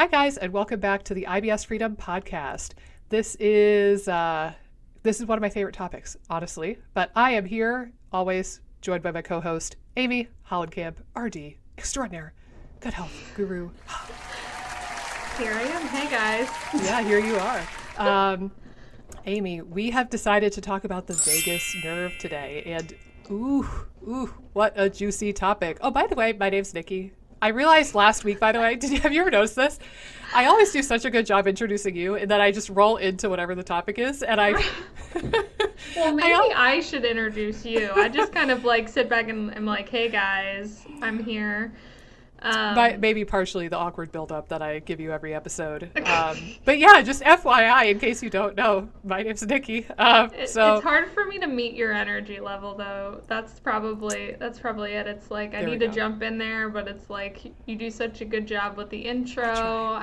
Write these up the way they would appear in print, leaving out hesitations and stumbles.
Hi guys, and welcome back to the IBS Freedom Podcast. This is one of my favorite topics, honestly. But I am here, always joined by my co-host, Amy Hollenkamp, RD extraordinaire, gut health guru. Here I am. Hey guys. Yeah, here you are. Amy, we have decided to talk about the vagus nerve today, and ooh, what a juicy topic. Oh, by the way, my name's Nikki. I realized last week, by the way, have you ever noticed this? I always do such a good job introducing you, and then I just roll into whatever the topic is, and I... Well, maybe I should introduce you. I just kind of like sit back and I'm like, hey guys, I'm here. Maybe partially the awkward build-up that I give you every episode. But yeah, just FYI, in case you don't know, my name's Nikki. It's hard for me to meet your energy level, though. That's probably it. It's like I need to jump in there, but it's like you do such a good job with the intro.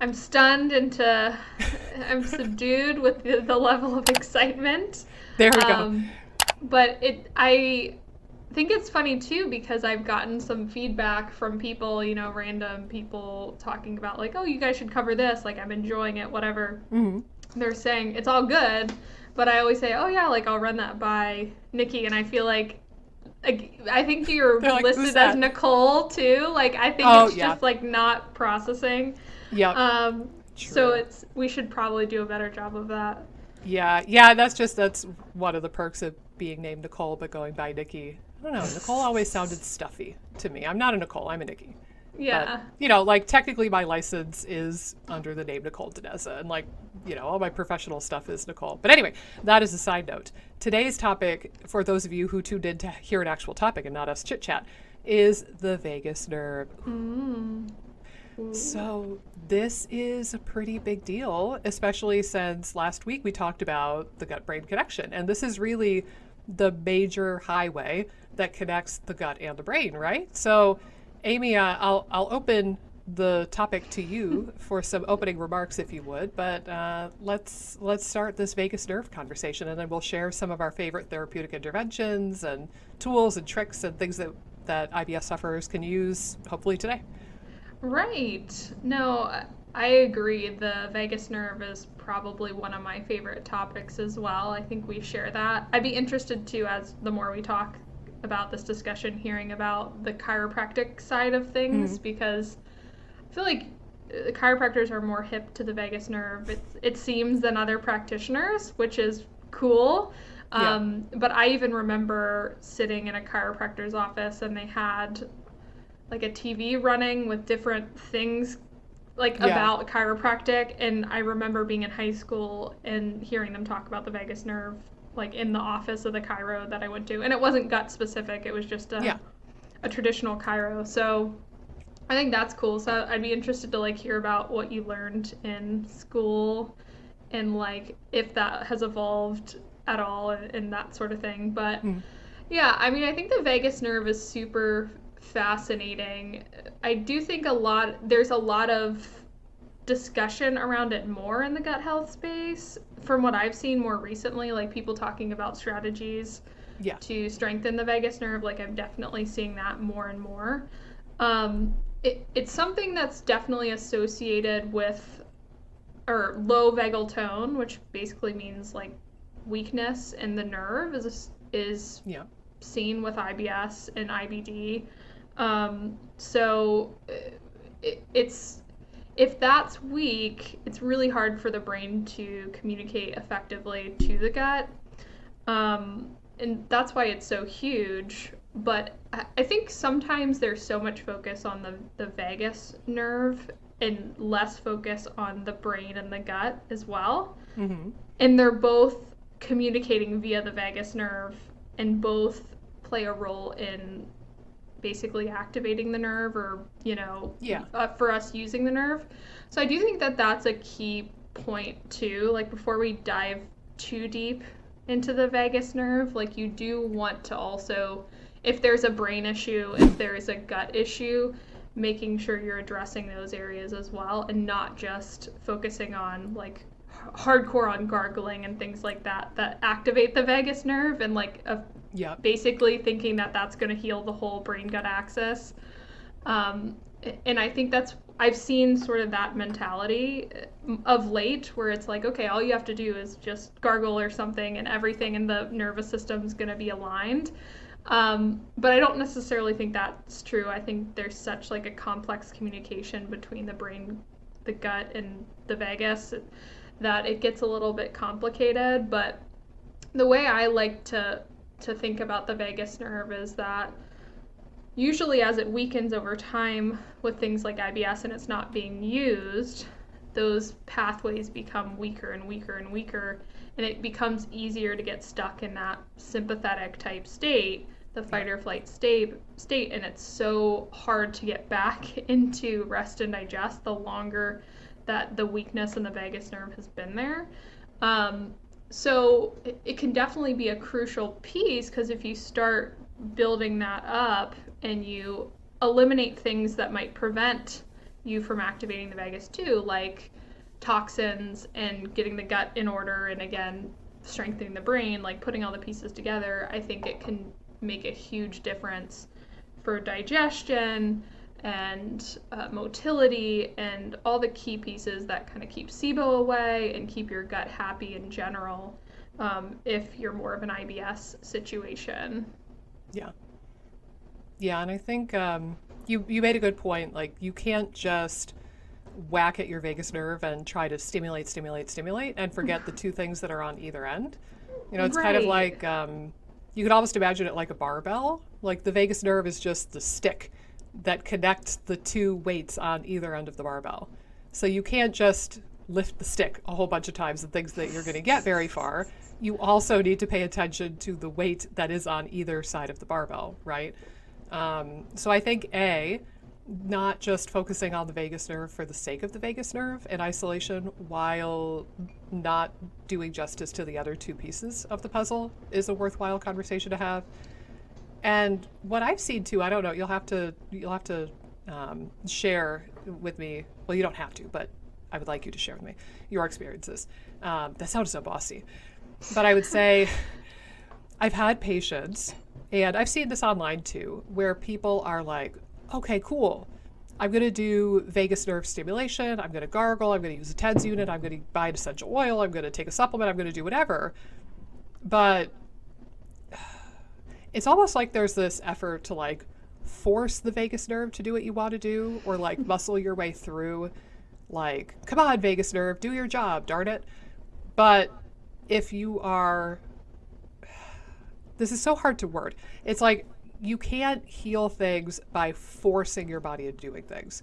I'm stunned I'm subdued with the level of excitement. There we go. But I think it's funny too because I've gotten some feedback from people, random people talking about like, oh, you guys should cover this. Like, I'm enjoying it, whatever. Mm-hmm. They're saying it's all good, but I always say, oh yeah, like I'll run that by Nikki, and I feel like I think you're like, listed as Nicole too. Like, I think it's just like not processing. Yeah. So we should probably do a better job of that. Yeah. That's one of the perks of being named Nicole, but going by Nikki. I don't know. Nicole always sounded stuffy to me. I'm not a Nicole. I'm a Nikki. Yeah. But, like technically my license is under the name Nicole Daneza, and like, all my professional stuff is Nicole. But anyway, that is a side note. Today's topic, for those of you who tuned in to hear an actual topic and not us chit chat, is the vagus nerve. So this is a pretty big deal, especially since last week we talked about the gut-brain connection. And this is really the major highway that connects the gut and the brain, right? So, Amy, I'll open the topic to you for some opening remarks, if you would. But let's start this vagus nerve conversation, and then we'll share some of our favorite therapeutic interventions and tools and tricks and things that IBS sufferers can use, hopefully today. Right. No, I agree. The vagus nerve is probably one of my favorite topics as well. I think we share that. I'd be interested too, as the more we talk about this discussion, hearing about the chiropractic side of things, because I feel like the chiropractors are more hip to the vagus nerve, it seems, than other practitioners, which is cool. But I even remember sitting in a chiropractor's office and they had like a TV running with different things about chiropractic, and I remember being in high school and hearing them talk about the vagus nerve like in the office of the chiro that I went to, and it wasn't gut specific, it was just a traditional chiro. So I think that's cool. So I'd be interested to like hear about what you learned in school and like if that has evolved at all and that sort of thing. But yeah, I mean, I think the vagus nerve is super fascinating. I do think there's a lot of discussion around it more in the gut health space from what I've seen more recently, like people talking about strategies to strengthen the vagus nerve. Like, I'm definitely seeing that more and more. It's something that's definitely associated with low vagal tone, which basically means like weakness in the nerve is seen with IBS and IBD. So if that's weak, it's really hard for the brain to communicate effectively to the gut. And that's why it's so huge. But I think sometimes there's so much focus on the vagus nerve and less focus on the brain and the gut as well. Mm-hmm. And they're both communicating via the vagus nerve and both play a role in basically activating the nerve or, for us using the nerve. So I do think that that's a key point too. Like, before we dive too deep into the vagus nerve, like, you do want to also, if there's a brain issue, if there's a gut issue, making sure you're addressing those areas as well and not just focusing on like hardcore on gargling and things like that activate the vagus nerve and like basically thinking that that's going to heal the whole brain gut axis. And I think I've seen sort of that mentality of late where it's like, okay, all you have to do is just gargle or something and everything in the nervous system is going to be aligned. But I don't necessarily think that's true. I think there's such like a complex communication between the brain, the gut, and the vagus that it gets a little bit complicated. But the way I like to think about the vagus nerve is that usually as it weakens over time with things like IBS and it's not being used, those pathways become weaker and weaker and weaker, and it becomes easier to get stuck in that sympathetic type state, the fight or flight state, and it's so hard to get back into rest and digest the longer that the weakness in the vagus nerve has been there. So it can definitely be a crucial piece, because if you start building that up and you eliminate things that might prevent you from activating the vagus too, like toxins and getting the gut in order, and again strengthening the brain, like putting all the pieces together, I think it can make a huge difference for digestion and motility and all the key pieces that kind of keep SIBO away and keep your gut happy in general, if you're more of an IBS situation. Yeah. Yeah, and I think you made a good point. Like, you can't just whack at your vagus nerve and try to stimulate and forget the two things that are on either end. It's kind of like, you could almost imagine it like a barbell. Like, the vagus nerve is just the stick that connects the two weights on either end of the barbell. So you can't just lift the stick a whole bunch of times and think that you're going to get very far. You also need to pay attention to the weight that is on either side of the barbell, right? So I think not just focusing on the vagus nerve for the sake of the vagus nerve in isolation while not doing justice to the other two pieces of the puzzle is a worthwhile conversation to have. And what I've seen too, I don't know, you'll have to share with me. Well, you don't have to, but I would like you to share with me your experiences. That sounds so bossy. But I would say I've had patients, and I've seen this online too, where people are like, okay, cool. I'm going to do vagus nerve stimulation. I'm going to gargle. I'm going to use a TENS unit. I'm going to buy an essential oil. I'm going to take a supplement. I'm going to do whatever. But it's almost like there's this effort to like force the vagus nerve to do what you want to do, or like muscle your way through, like, come on, vagus nerve, do your job, darn it. But if you are, this is so hard to word. It's like, you can't heal things by forcing your body into doing things.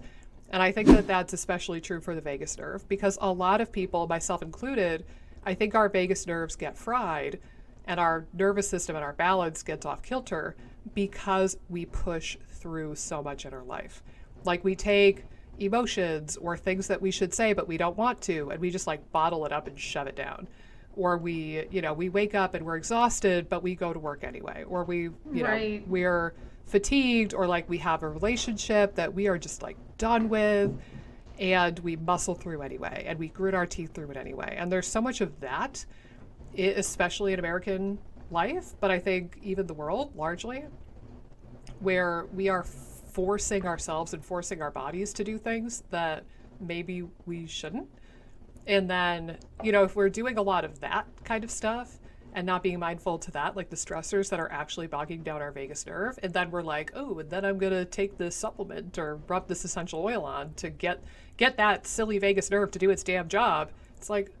And I think that that's especially true for the vagus nerve, because a lot of people, myself included, I think our vagus nerves get fried and our nervous system and our balance gets off kilter because we push through so much in our life. Like, we take emotions or things that we should say but we don't want to, and we just like bottle it up and shove it down. Or we wake up and we're exhausted, but we go to work anyway. Or we're fatigued, or like we have a relationship that we are just like done with, and we muscle through anyway, and we grit our teeth through it anyway. And there's so much of that, especially in American life, but I think even the world largely, where we are forcing ourselves and forcing our bodies to do things that maybe we shouldn't. And then, if we're doing a lot of that kind of stuff and not being mindful to that, like the stressors that are actually bogging down our vagus nerve, and then we're like, oh, and then I'm going to take this supplement or rub this essential oil on to get that silly vagus nerve to do its damn job. It's like,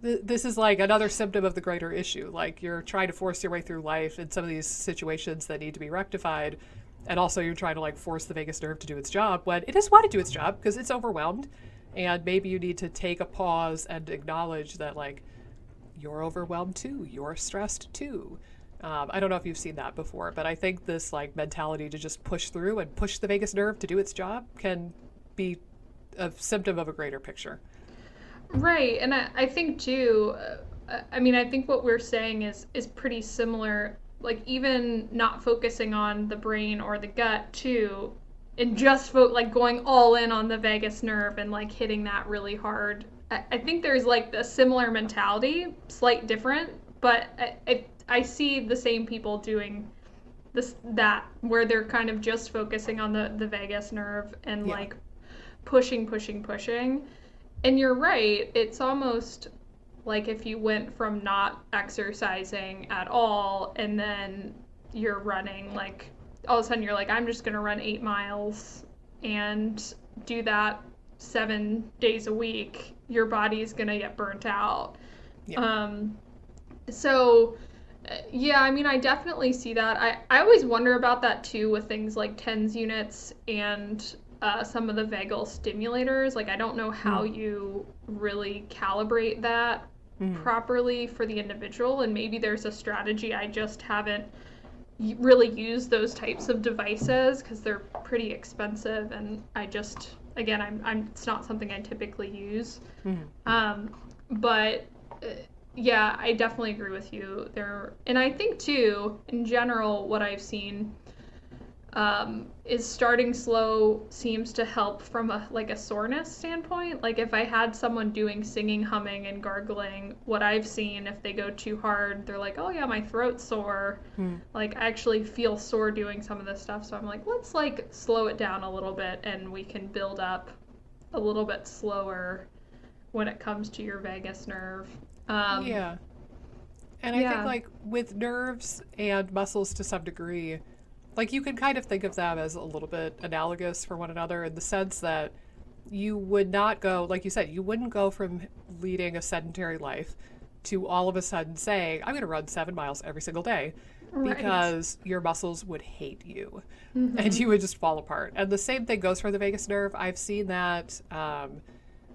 this is like another symptom of the greater issue. Like, you're trying to force your way through life in some of these situations that need to be rectified. And also you're trying to like force the vagus nerve to do its job when it doesn't want to do its job because it's overwhelmed. And maybe you need to take a pause and acknowledge that, like, you're overwhelmed too, you're stressed too. I don't know if you've seen that before, but I think this like mentality to just push through and push the vagus nerve to do its job can be a symptom of a greater picture. Right, and I think too, I think what we're saying is pretty similar, like even not focusing on the brain or the gut too, and just like going all in on the vagus nerve and like hitting that really hard. I think there's like a similar mentality, slight different, but I see the same people doing this that where they're kind of just focusing on the vagus nerve and Yeah. like pushing. And you're right, it's almost like if you went from not exercising at all and then you're running, like all of a sudden you're like, I'm just going to run 8 miles and do that 7 days a week, your body's going to get burnt out. Yeah. So yeah, I mean, I definitely see that. I always wonder about that too with things like TENS units and some of the vagal stimulators. Like, I don't know how you really calibrate that properly for the individual, and maybe there's a strategy. I just haven't really used those types of devices because they're pretty expensive, and I just, again, I'm it's not something I typically use. But yeah, I definitely agree with you there. And I think too, in general, what I've seen is starting slow seems to help from a soreness standpoint. Like if I had someone doing singing, humming, and gargling, what I've seen, if they go too hard, they're like, oh yeah, my throat's sore. Like I actually feel sore doing some of this stuff. So I'm like, let's like slow it down a little bit and we can build up a little bit slower when it comes to your vagus nerve. Yeah. And I think like with nerves and muscles to some degree, like you can kind of think of them as a little bit analogous for one another in the sense that you would not go, like you said, you wouldn't go from leading a sedentary life to all of a sudden saying, I'm going to run 7 miles every single day, because your muscles would hate you and you would just fall apart. And the same thing goes for the vagus nerve. I've seen that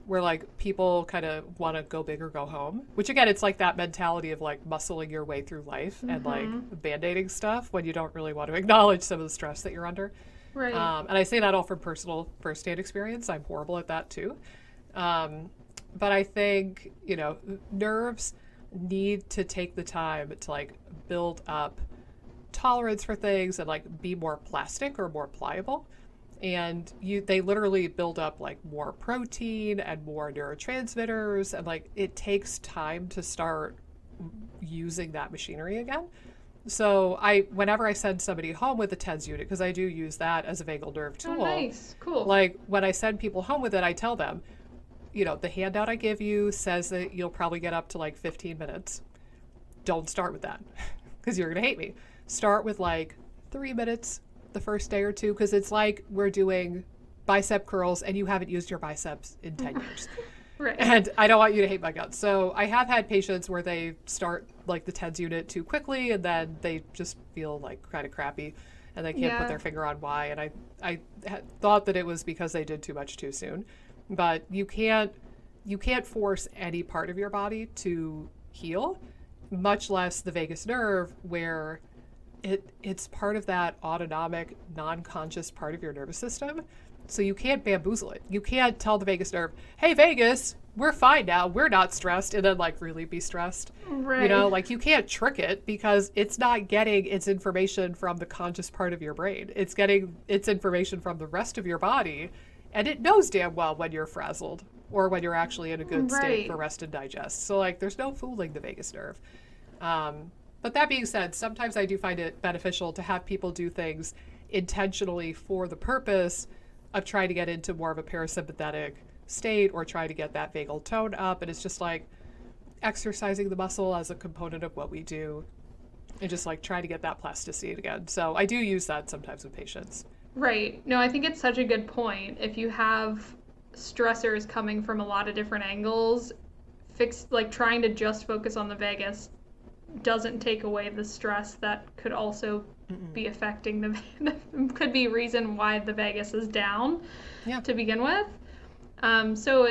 where like people kind of want to go big or go home, which again, it's like that mentality of like muscling your way through life and like band-aiding stuff when you don't really want to acknowledge some of the stress that you're under. Right. And I say that all from personal first-hand experience. I'm horrible at that too. But I think, you know, nerves need to take the time to like build up tolerance for things and like be more plastic or more pliable. And they literally build up like more protein and more neurotransmitters, and like it takes time to start using that machinery again. So whenever I send somebody home with a TENS unit, because I do use that as a vagal nerve tool. Oh, nice. Cool. Like when I send people home with it, I tell them, you know, the handout I give you says that you'll probably get up to like 15 minutes. Don't start with that because you're going to hate me. Start with like 3 minutes the first day or two, because it's like we're doing bicep curls and you haven't used your biceps in 10 years. Right. And I don't want you to hate my guts. So I have had patients where they start like the TENS unit too quickly and then they just feel like kind of crappy and they can't put their finger on why. And I thought that it was because they did too much too soon. But you can't force any part of your body to heal, much less the vagus nerve, where it's part of that autonomic, non-conscious part of your nervous system. So you can't bamboozle it. You can't tell the vagus nerve, hey, Vagus, we're fine now. We're not stressed. And then like really be stressed. Right. You know, like you can't trick it because it's not getting its information from the conscious part of your brain. It's getting its information from the rest of your body. And it knows damn well when you're frazzled or when you're actually in a good state for rest and digest. So like there's no fooling the vagus nerve. But that being said, sometimes I do find it beneficial to have people do things intentionally for the purpose of trying to get into more of a parasympathetic state or try to get that vagal tone up. And it's just like exercising the muscle as a component of what we do and just like try to get that plasticity again. So I do use that sometimes with patients. Right. No, I think it's such a good point. If you have stressors coming from a lot of different angles, trying to just focus on the vagus doesn't take away the stress that could also be affecting could be reason why the vagus is down to begin with. So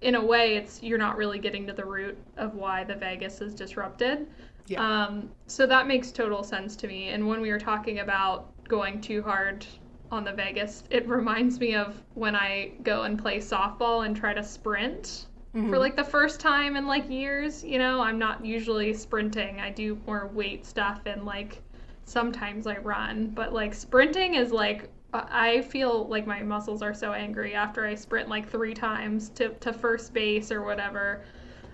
in a way, you're not really getting to the root of why the vagus is disrupted. Yeah. So that makes total sense to me. And when we were talking about going too hard on the vagus, it reminds me of when I go and play softball and try to sprint. For like the first time in like years, you know, I'm not usually sprinting. I do more weight stuff and like sometimes I run, but like sprinting is like, I feel like my muscles are so angry after I sprint like 3 times to first base or whatever.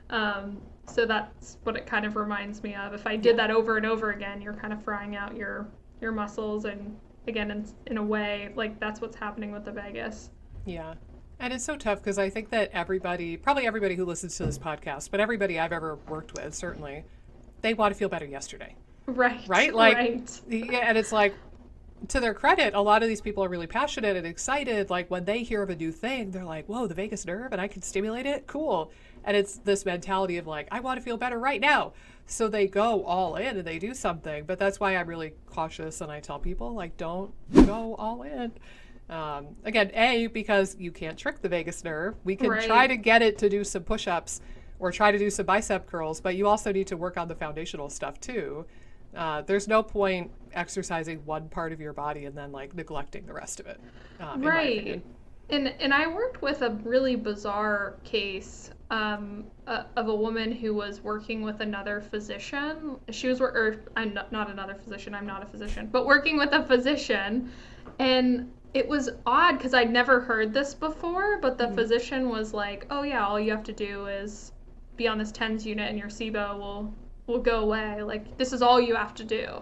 So that's what it kind of reminds me of. If I did that over and over again, you're kind of frying out your your muscles, and again, in a way, like that's what's happening with the vagus. Yeah. And it's so tough because I think that everybody, probably everybody who listens to this podcast, but everybody I've ever worked with, certainly, they want to feel better yesterday. Right. Right? Like, right. yeah, and it's like, to their credit, a lot of these people are really passionate and excited. Like when they hear of a new thing, they're like, whoa, the vagus nerve and I can stimulate it? Cool. And it's this mentality of like, I want to feel better right now. So they go all in and they do something. But that's why I'm really cautious and I tell people, like, don't go all in. Again, A, because you can't trick the vagus nerve. We can try to get it to do some push-ups or try to do some bicep curls, but you also need to work on the foundational stuff too. There's no point exercising one part of your body and then like neglecting the rest of it. In my opinion. And I worked with a really bizarre case of a woman who was working with another physician. She was, or I'm not another physician. I'm not a physician, but working with a physician, and it was odd because I'd never heard this before. But the physician was like, "Oh yeah, all you have to do is be on this TENS unit, and your SIBO will go away. Like this is all you have to do."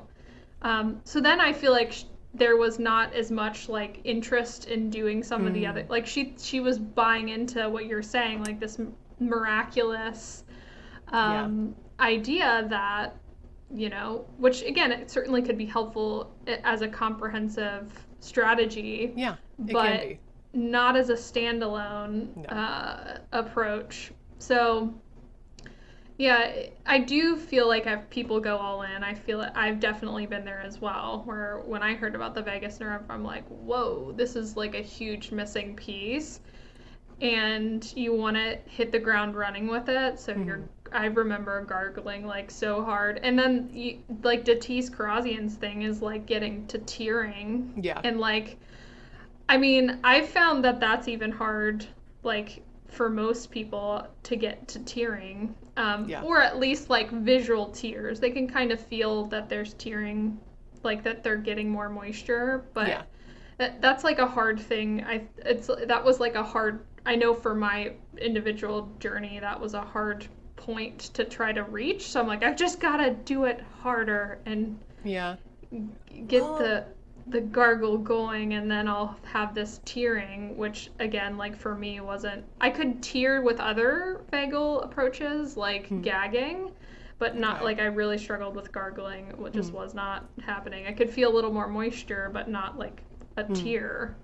So then I feel like there was not as much like interest in doing some of the other, like she was buying into what you're saying, like this miraculous idea that, you know, which again, it certainly could be helpful as a comprehensive strategy, but can be. Not as a standalone approach. So yeah, I do feel like if people go all in, I feel I've definitely been there as well, where when I heard about the vagus nerve, I'm like, whoa, this is like a huge missing piece. And you want to hit the ground running with it. So I remember gargling like so hard. And then like Dietitian thing is like getting to tearing. Yeah. And like, I mean, I've found that that's even hard, like for most people to get to tearing, or at least like visual tears. They can kind of feel that there's tearing, like that they're getting more moisture, but that's like a hard thing. That was like a hard, I know for my individual journey, that was a hard point to try to reach. So I'm like, I've just got to do it harder and get the gargle going, and then I'll have this tearing, which again, like for me wasn't, I could tear with other vagal approaches like gagging, but not like I really struggled with gargling, which just was not happening. I could feel a little more moisture, but not like a tear.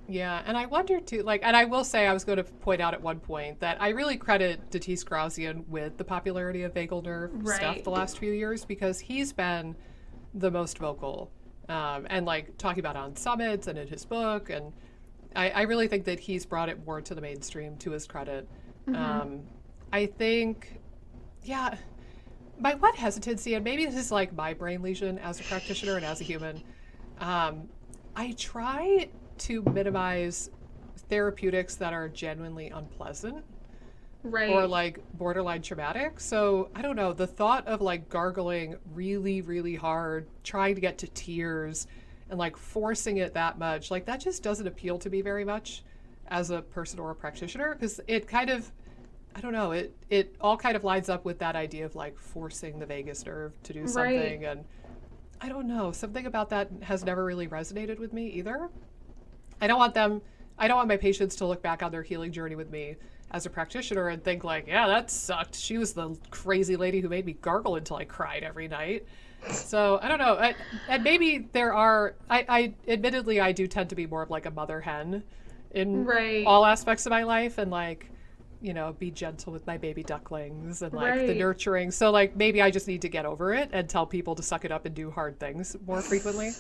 Yeah, and I wonder too, like, and I will say I was going to point out at one point that I really credit Dietitian with the popularity of vagal nerve stuff the last few years, because he's been the most vocal. And like talking about on summits and in his book, and I really think that he's brought it more to the mainstream, to his credit. I think, my one hesitancy, and maybe this is like my brain lesion as a practitioner and as a human, I try to minimize therapeutics that are genuinely unpleasant. Or like borderline traumatic. So I don't know, the thought of like gargling really, really hard, trying to get to tears and like forcing it that much, like that just doesn't appeal to me very much as a person or a practitioner, because it kind of, I don't know, it all kind of lines up with that idea of like forcing the vagus nerve to do something. And I don't know, something about that has never really resonated with me either. I don't want my patients to look back on their healing journey with me as a practitioner and think like, yeah, that sucked. She was the crazy lady who made me gargle until I cried every night. So I don't know. And maybe there are, I admittedly, I do tend to be more of like a mother hen in all aspects of my life, and like, you know, be gentle with my baby ducklings and like the nurturing. So like maybe I just need to get over it and tell people to suck it up and do hard things more frequently.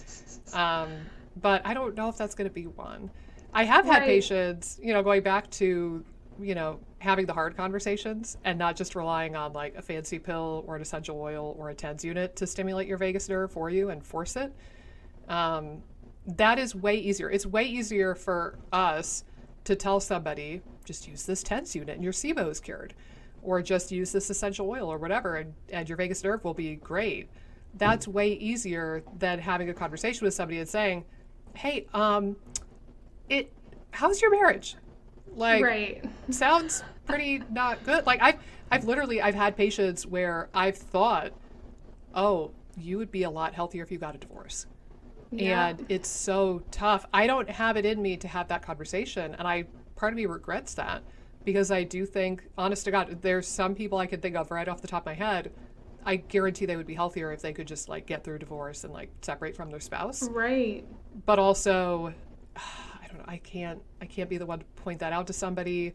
But I don't know if that's going to be one. I have had patients, you know, going back to, you know, having the hard conversations and not just relying on like a fancy pill or an essential oil or a TENS unit to stimulate your vagus nerve for you and force it. That is way easier. It's way easier for us to tell somebody, just use this TENS unit and your SIBO is cured, or just use this essential oil or whatever, and your vagus nerve will be great. That's way easier than having a conversation with somebody and saying, hey, how's your marriage? Like, sounds pretty not good. Like I've had patients where I've thought, oh, you would be a lot healthier if you got a divorce. Yeah. And it's so tough. I don't have it in me to have that conversation. And part of me regrets that because I do think, honest to God, there's some people I can think of right off the top of my head. I guarantee they would be healthier if they could just like get through divorce and like separate from their spouse. Right. But also, I don't know, I can't be the one to point that out to somebody.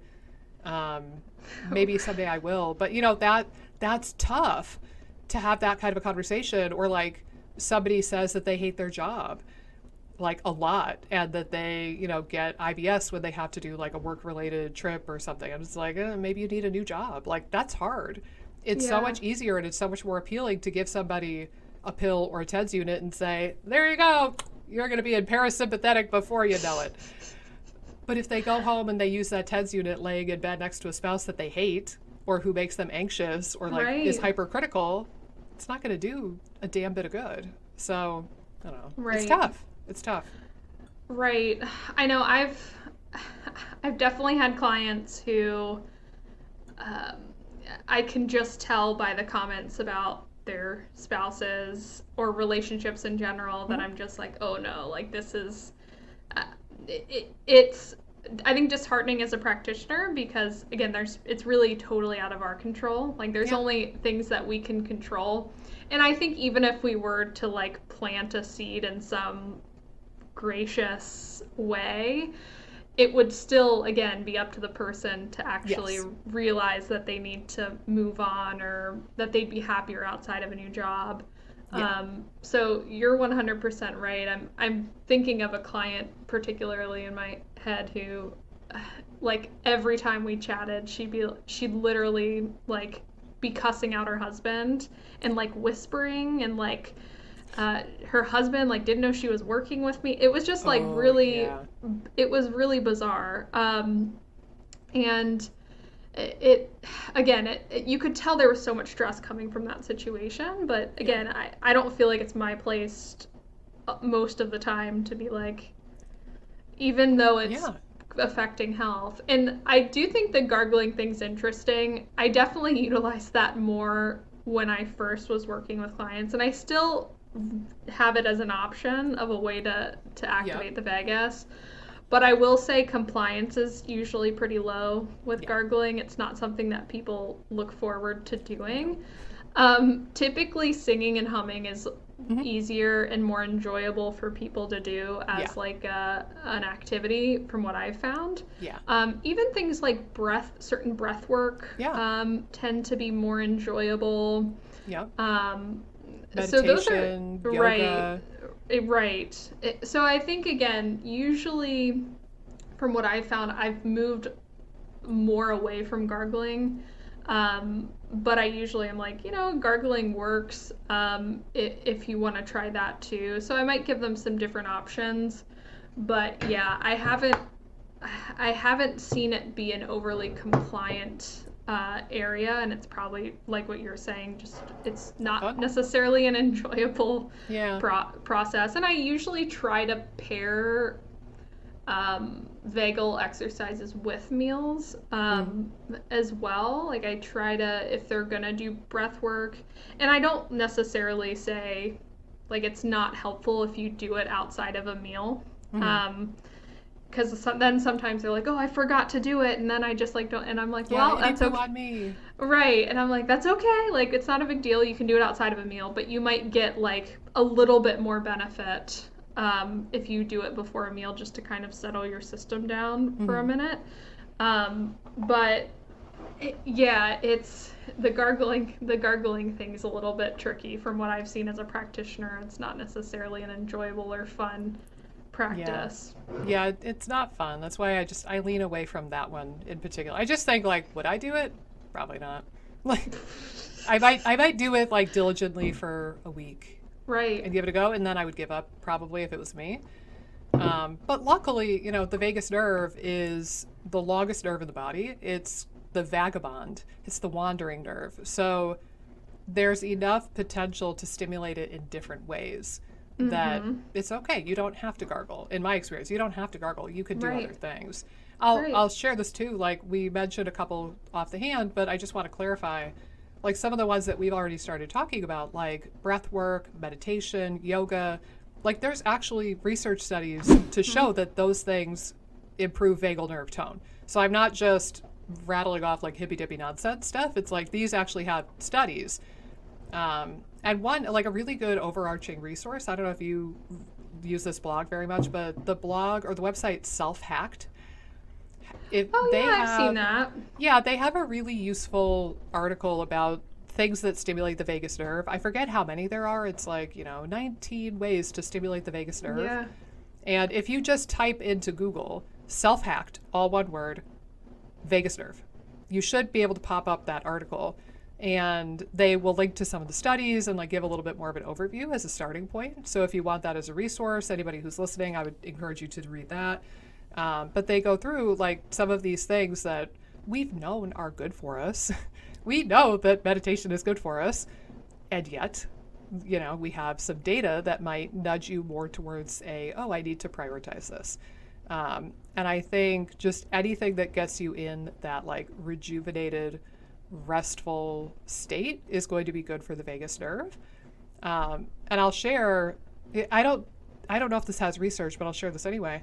Maybe someday I will, but that's tough to have that kind of a conversation. Or like somebody says that they hate their job like a lot and that they get IBS when they have to do like a work related trip or something. I'm just like, maybe you need a new job. Like that's hard. It's so much easier and it's so much more appealing to give somebody a pill or a TENS unit and say, there you go, you're going to be in parasympathetic before you know it. But if they go home and they use that TENS unit laying in bed next to a spouse that they hate or who makes them anxious or like is hypercritical, it's not going to do a damn bit of good. So, I don't know. Right. It's tough. It's tough. Right. I know I've definitely had clients who I can just tell by the comments about their spouses or relationships in general that I'm just like, oh no, like this is it's I think disheartening as a practitioner because again it's really totally out of our control. Like there's only things that we can control. And I think even if we were to like plant a seed in some gracious way, it would still again be up to the person to actually realize that they need to move on or that they'd be happier outside of a new job. So you're 100% right. I'm thinking of a client particularly in my head who, like every time we chatted, she'd literally like be cussing out her husband and like whispering and like her husband like didn't know she was working with me. It was just like it was really bizarre. And it again, you could tell there was so much stress coming from that situation, but again, I don't feel like it's my place most of the time to be like, even though it's affecting health. And I do think the gargling thing's interesting. I definitely utilized that more when I first was working with clients, and I still have it as an option of a way to activate the vagus. But I will say compliance is usually pretty low with gargling. It's not something that people look forward to doing. Typically singing and humming is easier and more enjoyable for people to do as like an activity from what I've found. Even things like certain breath work tend to be more enjoyable. Meditation, so those are yoga. Right. So I think, again, usually from what I've found, I've moved more away from gargling. But I usually am like, gargling works if you want to try that too. So I might give them some different options. But yeah, I haven't seen it be an overly compliant area, and it's probably like what you're saying, just it's not necessarily an enjoyable process. And I usually try to pair vagal exercises with meals as well. Like I try to, if they're gonna do breath work, and I don't necessarily say like it's not helpful if you do it outside of a meal. Because then sometimes they're like, oh, I forgot to do it, and then I just like don't, and I'm like, well, that's okay. On me. Right, and I'm like, that's okay. Like it's not a big deal. You can do it outside of a meal, but you might get like a little bit more benefit if you do it before a meal, just to kind of settle your system down for a minute. But it's the gargling thing's a little bit tricky from what I've seen as a practitioner. It's not necessarily an enjoyable or fun practice. Yeah, it's not fun. That's why I lean away from that one in particular. I just think like, would I do it? Probably not. Like I might do it like diligently for a week. Right. And give it a go, and then I would give up probably if it was me. But luckily, the vagus nerve is the longest nerve in the body. It's the vagabond. It's the wandering nerve. So there's enough potential to stimulate it in different ways that it's okay. You don't have to gargle. In my experience, you don't have to gargle. You can do other things. I'll share this too. Like we mentioned a couple off the hand, but I just want to clarify, like some of the ones that we've already started talking about, like breath work, meditation, yoga, Like there's actually research studies to show that those things improve vagal nerve tone. So I'm not just rattling off like hippy dippy nonsense stuff. It's like these actually have studies. And one, like a really good overarching resource, I don't know if you use this blog very much, but the blog or the website Self-Hacked. I've seen that. Yeah, they have a really useful article about things that stimulate the vagus nerve. I forget how many there are. It's like, 19 ways to stimulate the vagus nerve. Yeah. And if you just type into Google, Self-Hacked, all one word, vagus nerve, you should be able to pop up that article. And they will link to some of the studies and like give a little bit more of an overview as a starting point. So if you want that as a resource, anybody who's listening, I would encourage you to read that. But they go through like some of these things that we've known are good for us. We know that meditation is good for us. And yet, we have some data that might nudge you more towards I need to prioritize this. And I think just anything that gets you in that like rejuvenated, restful state is going to be good for the vagus nerve. And I'll share, I don't know if this has research, but I'll share this anyway.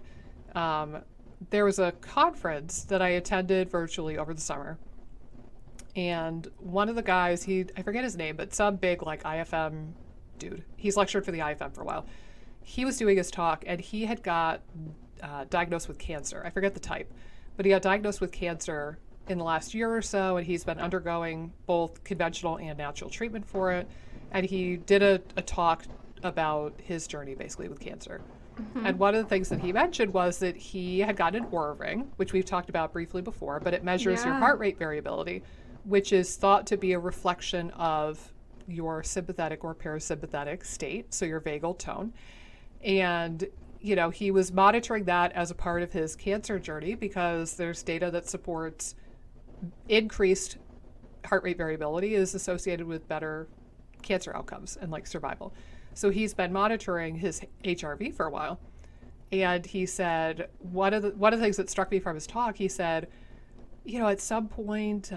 There was a conference that I attended virtually over the summer. And one of the guys, I forget his name, but some big like IFM dude, he's lectured for the IFM for a while. He was doing his talk and he had got diagnosed with cancer. I forget the type, but he got diagnosed with cancer in the last year or so, and he's been undergoing both conventional and natural treatment for it. And he did a talk about his journey basically with cancer. Mm-hmm. And one of the things that he mentioned was that he had gotten an Oura ring, which we've talked about briefly before, but it measures your heart rate variability, which is thought to be a reflection of your sympathetic or parasympathetic state, so your vagal tone. And, he was monitoring that as a part of his cancer journey because there's data that supports increased heart rate variability is associated with better cancer outcomes and like survival. So he's been monitoring his HRV for a while. And he said, one of the things that struck me from his talk, he said, at some point,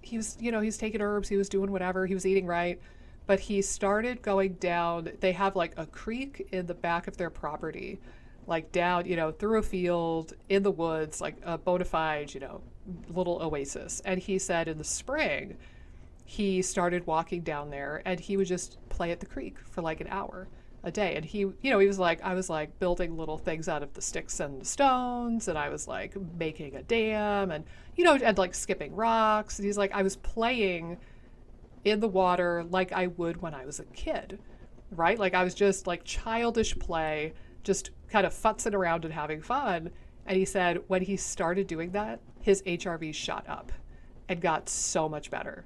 he was, he's taking herbs, he was doing whatever, he was eating right, but he started going down, they have like a creek in the back of their property, like down, through a field, in the woods, like a bona fide, little oasis. And he said in the spring, he started walking down there and he would just play at the creek for like an hour a day. And he was like, I was like building little things out of the sticks and the stones. And I was like making a dam and, and like skipping rocks. And he's like, I was playing in the water like I would when I was a kid, right? Like I was just like childish play, just kind of futzing around and having fun. And he said when he started doing that, his HRV shot up and got so much better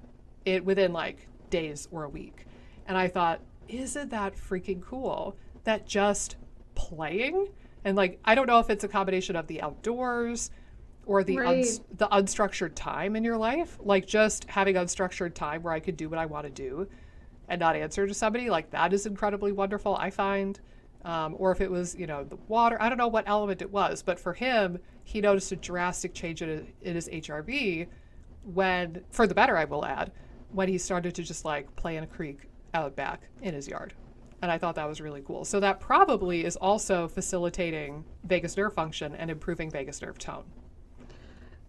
within like days or a week. And I thought, isn't that freaking cool that just playing and like, I don't know if it's a combination of the outdoors or the the unstructured time in your life, like just having unstructured time where I could do what I want to do and not answer to somebody, like that is incredibly wonderful, I find. Or if it was, the water, I don't know what element it was, but for him, he noticed a drastic change in his HRV when, for the better I will add, when he started to just like play in a creek out back in his yard. And I thought that was really cool. So that probably is also facilitating vagus nerve function and improving vagus nerve tone.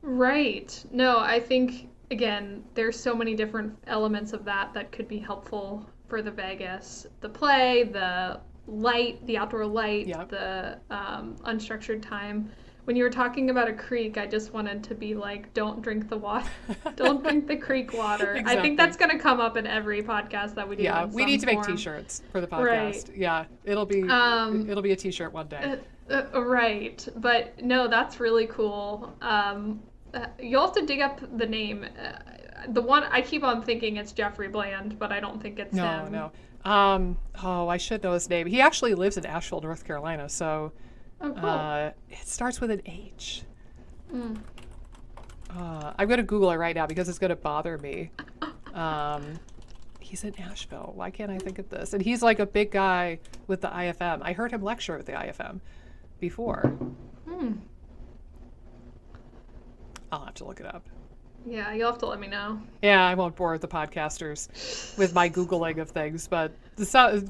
Right. No, I think, again, there's so many different elements of that could be helpful for the vagus. The play, the light, the outdoor light, the unstructured time. When you were talking about a creek, I just wanted to be like, don't drink the water. Don't drink the creek water. Exactly. I think that's going to come up in every podcast that we do. Yeah, we need to make t-shirts for the podcast. Right. Yeah, it'll be a t-shirt one day. Right. But no, that's really cool. You'll have to dig up the name. The one I keep on thinking it's Jeffrey Bland, but I don't think it's him. No. I should know his name. He actually lives in Asheville, North Carolina. So, cool. It starts with an H. I'm going to Google it right now because it's going to bother me. He's in Asheville. Why can't I think of this? And he's like a big guy with the IFM. I heard him lecture at the IFM before. I'll have to look it up. Yeah, you'll have to let me know. Yeah, I won't bore the podcasters with my Googling of things, but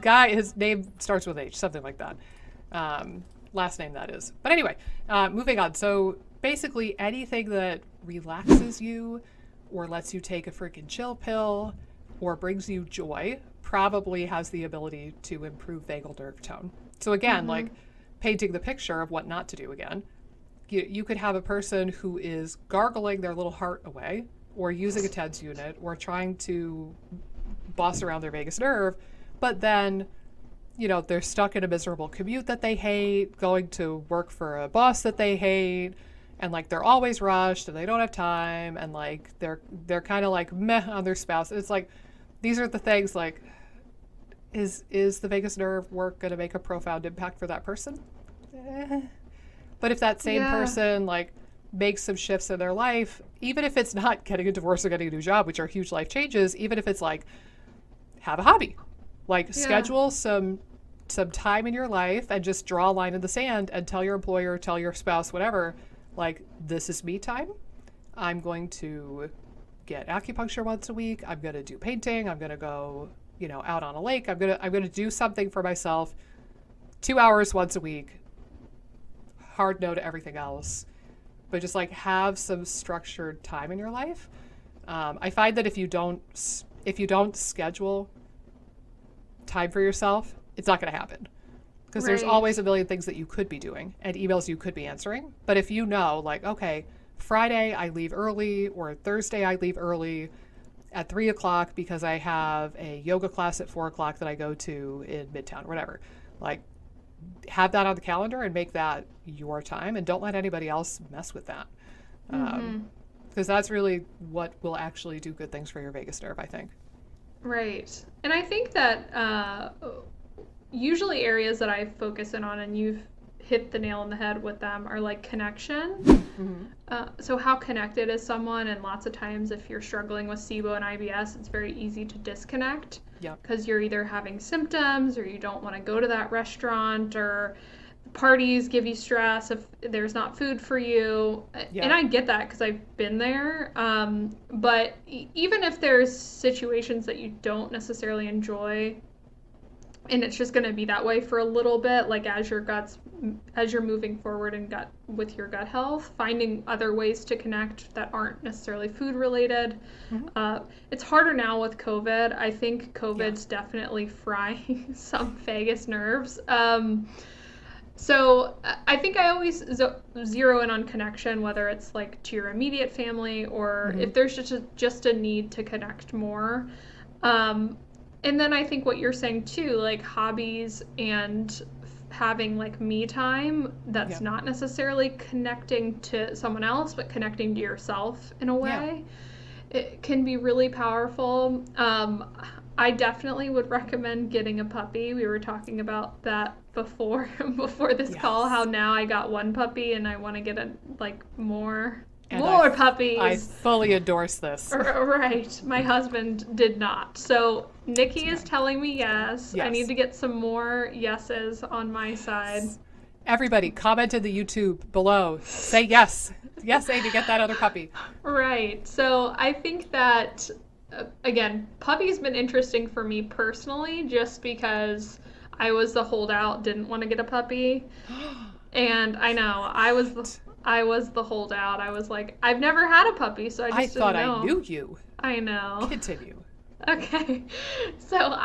guy, his name starts with H, something like that. Last name, that is. But anyway, moving on. So basically anything that relaxes you or lets you take a freaking chill pill or brings you joy probably has the ability to improve vagal nerve tone. So again, like painting the picture of what not to do again. You could have a person who is gargling their little heart away or using a TENS unit or trying to boss around their vagus nerve, but then, they're stuck in a miserable commute that they hate, going to work for a boss that they hate, and like they're always rushed and they don't have time, and like they're kind of like meh on their spouse. It's like, these are the things like, is the vagus nerve work going to make a profound impact for that person? But if that same person like makes some shifts in their life, even if it's not getting a divorce or getting a new job, which are huge life changes, even if it's like have a hobby, like schedule some time in your life and just draw a line in the sand and tell your employer, tell your spouse, whatever, like, this is me time. I'm going to get acupuncture once a week. I'm going to do painting. I'm going to go, out on a lake. I'm going to do something for myself 2 hours once a week. Hard no to everything else, but just like have some structured time in your life. I find that if you don't schedule time for yourself, it's not going to happen, because there's always a million things that you could be doing and emails you could be answering. But if like, okay, Friday I leave early, or Thursday I leave early at 3:00 because I have a yoga class at 4:00 that I go to in Midtown, whatever, like, have that on the calendar and make that your time, and don't let anybody else mess with that. Because that's really what will actually do good things for your vagus nerve, I think. Right. And I think that usually areas that I focus in on, and you've hit the nail on the head with them, are like connection. So how connected is someone? And lots of times if you're struggling with SIBO and IBS, it's very easy to disconnect. Because you're either having symptoms, or you don't want to go to that restaurant, or parties give you stress if there's not food for you. And I get that because I've been there. But even if there's situations that you don't necessarily enjoy, and it's just going to be that way for a little bit, like as you're moving forward and with your gut health, finding other ways to connect that aren't necessarily food related. It's harder now with COVID. I think COVID's definitely frying some vagus nerves. So I think I always zero in on connection, whether it's like to your immediate family, or if there's just a need to connect more. And then I think what you're saying too, like hobbies and having like me time that's not necessarily connecting to someone else, but connecting to yourself in a way, it can be really powerful. I definitely would recommend getting a puppy. We were talking about that before this call, how now I got one puppy and I want to get more puppies. I fully endorse this. Right. My husband did not. So Nikki is telling me yes. I need to get some more yeses on my side. Everybody, comment in the YouTube below. Say yes. Yes, Amy, get that other puppy. Right. So I think that, again, puppy's been interesting for me personally, just because I was the holdout, didn't want to get a puppy. And I know, I was the holdout. I was like, I've never had a puppy, so I just didn't know. I knew you. I know. Continue. Okay. So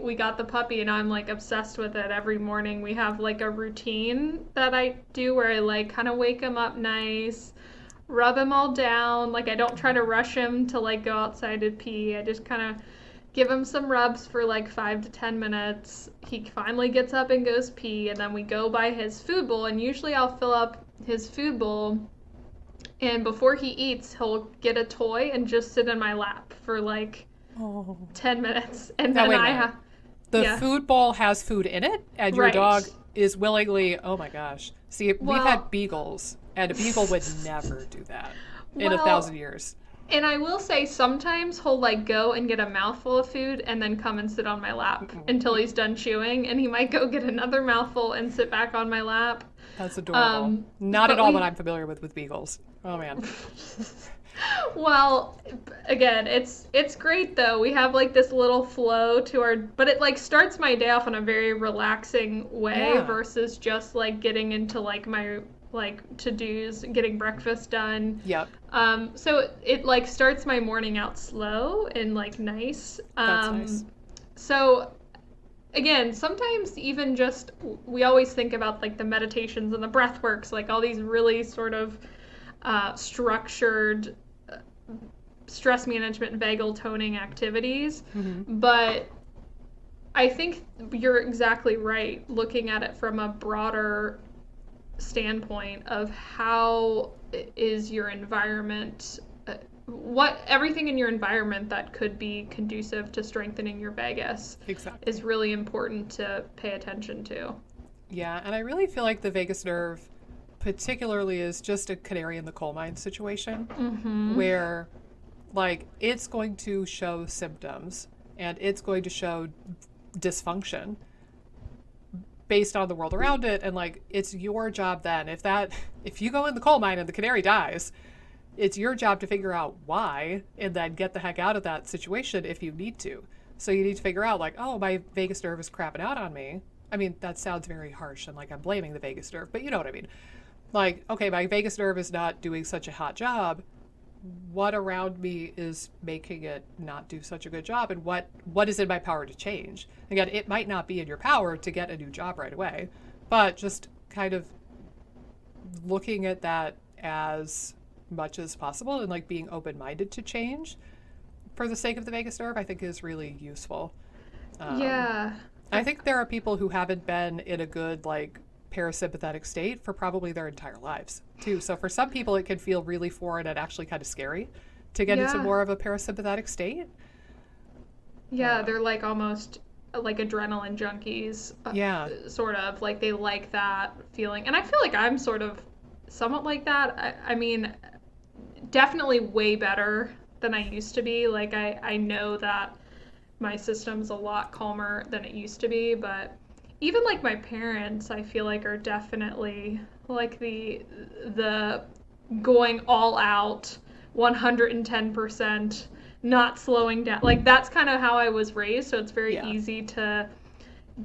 we got the puppy, and I'm like obsessed with it. Every morning we have like a routine that I do where I like kind of wake him up nice, rub him all down. Like, I don't try to rush him to like go outside to pee. I just kind of give him some rubs for like 5 to 10 minutes. He finally gets up and goes pee, and then we go by his food bowl, and usually I'll fill up his food bowl, and before he eats, he'll get a toy and just sit in my lap for like 10 minutes. And then the food bowl has food in it, and your dog is willingly, oh my gosh. See, we've had beagles, and a beagle would never do that in 1,000 years. And I will say, sometimes he'll like go and get a mouthful of food and then come and sit on my lap until he's done chewing, and he might go get another mouthful and sit back on my lap. That's adorable. Not at all what I'm familiar with beagles. Oh man. Well, again, it's great though. We have like this little flow to our, but it like starts my day off in a very relaxing way Yeah. versus just like getting into like my like to-dos, getting breakfast done. Yep. So it like starts my morning out slow and like nice. That's nice. So again, sometimes even just we always think about like the meditations and the breath works, like all these really sort of structured stress management and vagal toning activities. But I think you're exactly right looking at it from a broader standpoint of how is your environment, what everything in your environment that could be conducive to strengthening your vagus Exactly. is really important to pay attention to. Yeah, and I really feel like the vagus nerve particularly is just a canary in the coal mine situation where like it's going to show symptoms and it's going to show dysfunction based on the world around it, and like it's your job then if you go in the coal mine and the canary dies, it's your job to figure out why and then get the heck out of that situation if you need to. So you need to figure out like, oh, my vagus nerve is crapping out on me. I mean, that sounds very harsh and like I'm blaming the vagus nerve, but you know what I mean. Like, okay, my vagus nerve is not doing such a hot job. What around me is making it not do such a good job, and what is in my power to change? Again, it might not be in your power to get a new job right away, but just kind of looking at that as much as possible and like being open-minded to change for the sake of the vagus nerve, I think is really useful. Yeah. I think there are people who haven't been in a good like parasympathetic state for probably their entire lives too. So for some people it can feel really foreign and actually kind of scary to get into Yeah. more of a parasympathetic state. Yeah, they're like almost like adrenaline junkies, Yeah. sort of like they like that feeling. And I feel like I'm sort of somewhat like that. I mean, definitely way better than I used to be. Like I know that my system's a lot calmer than it used to be, but even like my parents, I feel like are definitely like the going all out 110%, not slowing down. Like that's kind of how I was raised, so it's very Yeah. easy to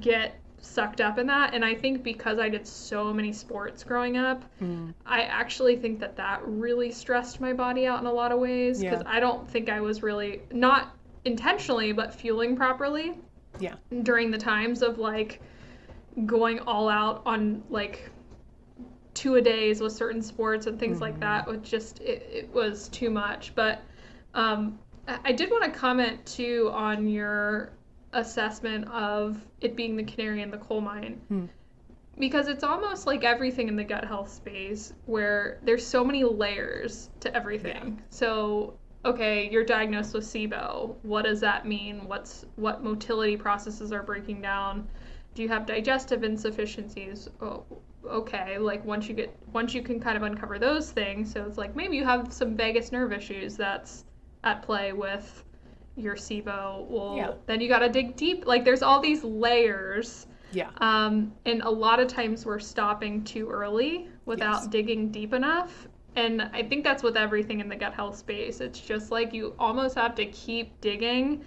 get sucked up in that. And I think because I did so many sports growing up, I actually think that that really stressed my body out in a lot of ways because Yeah. I don't think I was really, not intentionally, but fueling properly Yeah. during the times of like going all out on like two-a-days with certain sports and things like that. With just it was too much. But I did want to comment too on your assessment of it being the canary in the coal mine, because it's almost like everything in the gut health space where there's so many layers to everything. Yeah. So okay, you're diagnosed with SIBO. What does that mean? What motility processes are breaking down? Do you have digestive insufficiencies? Oh, okay, like once you can kind of uncover those things, so it's like maybe you have some vagus nerve issues that's at play with your SIBO. Well, Yeah. then you got to dig deep. Like there's all these layers. Yeah. And a lot of times we're stopping too early without Yes. digging deep enough. And I think that's with everything in the gut health space. It's just like you almost have to keep digging.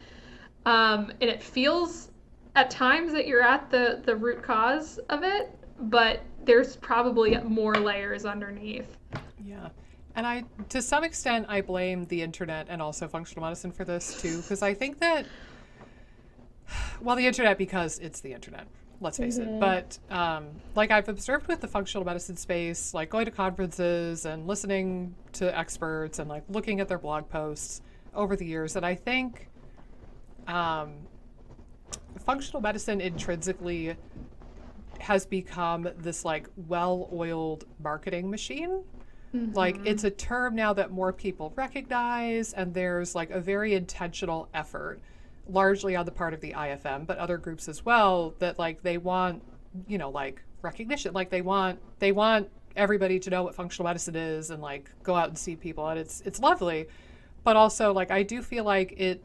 And it feels at times that you're at the root cause of it, but there's probably more layers underneath. Yeah. And I, to some extent, I blame the internet and also functional medicine for this too, because I think that, well, the internet because it's the internet, let's face it. But like I've observed with the functional medicine space, like going to conferences and listening to experts and like looking at their blog posts over the years, that I think functional medicine intrinsically has become this like well-oiled marketing machine. Like it's a term now that more people recognize, and there's like a very intentional effort, largely on the part of the IFM, but other groups as well, that like they want, you know, like recognition. Like they want everybody to know what functional medicine is and like go out and see people, and it's lovely. But also like I do feel like it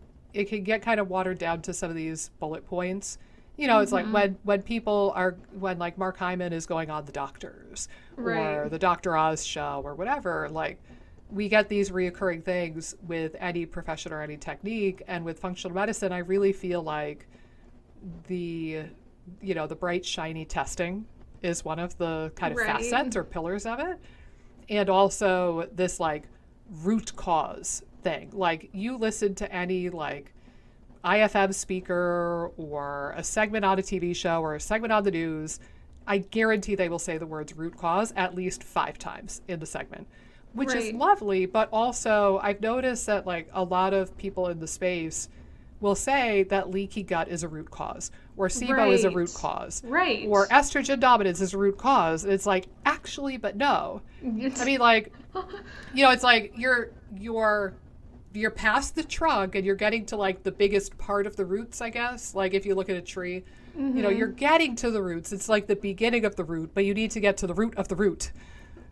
can get kind of watered down to some of these bullet points. You know, it's like when people are, when like Mark Hyman is going on The Doctors or Right. the Dr. Oz show or whatever, like we get these reoccurring things with any profession or any technique. And with functional medicine, I really feel like the bright, shiny testing is one of the kind of Right. facets or pillars of it. And also this like root cause thing. Like you listen to any like IFM speaker or a segment on a TV show or a segment on the news, I guarantee they will say the words root cause at least 5 times in the segment, which is Right. lovely. But also I've noticed that like a lot of people in the space will say that leaky gut is a root cause, or SIBO is a root Right. cause, Right. or estrogen dominance is a root cause. And it's like, actually, but no. I mean, like, it's like you're past the trunk and you're getting to like the biggest part of the roots, I guess. Like if you look at a tree, you're getting to the roots. It's like the beginning of the root, but you need to get to the root of the root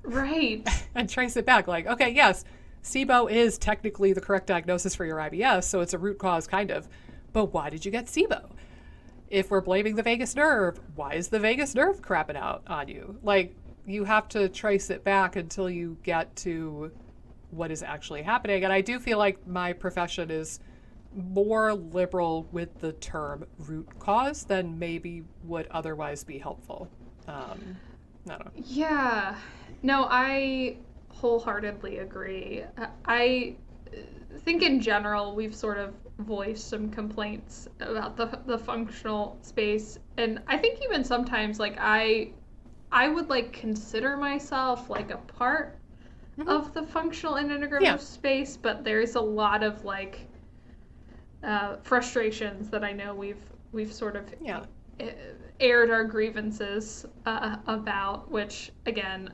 Right. and trace it back. Like, okay, yes, SIBO is technically the correct diagnosis for your IBS, so it's a root cause kind of. But why did you get SIBO? If we're blaming the vagus nerve, why is the vagus nerve crapping out on you? Like, you have to trace it back until you get to what is actually happening. And I do feel like my profession is more liberal with the term root cause than maybe would otherwise be helpful. I don't know. Yeah. No, I wholeheartedly agree. I think in general we've sort of voiced some complaints about the functional space, and I think even sometimes like I would like consider myself like a part of the functional and integrative Yeah. space, but there's a lot of like frustrations that I know we've sort of Yeah. aired our grievances about, which again,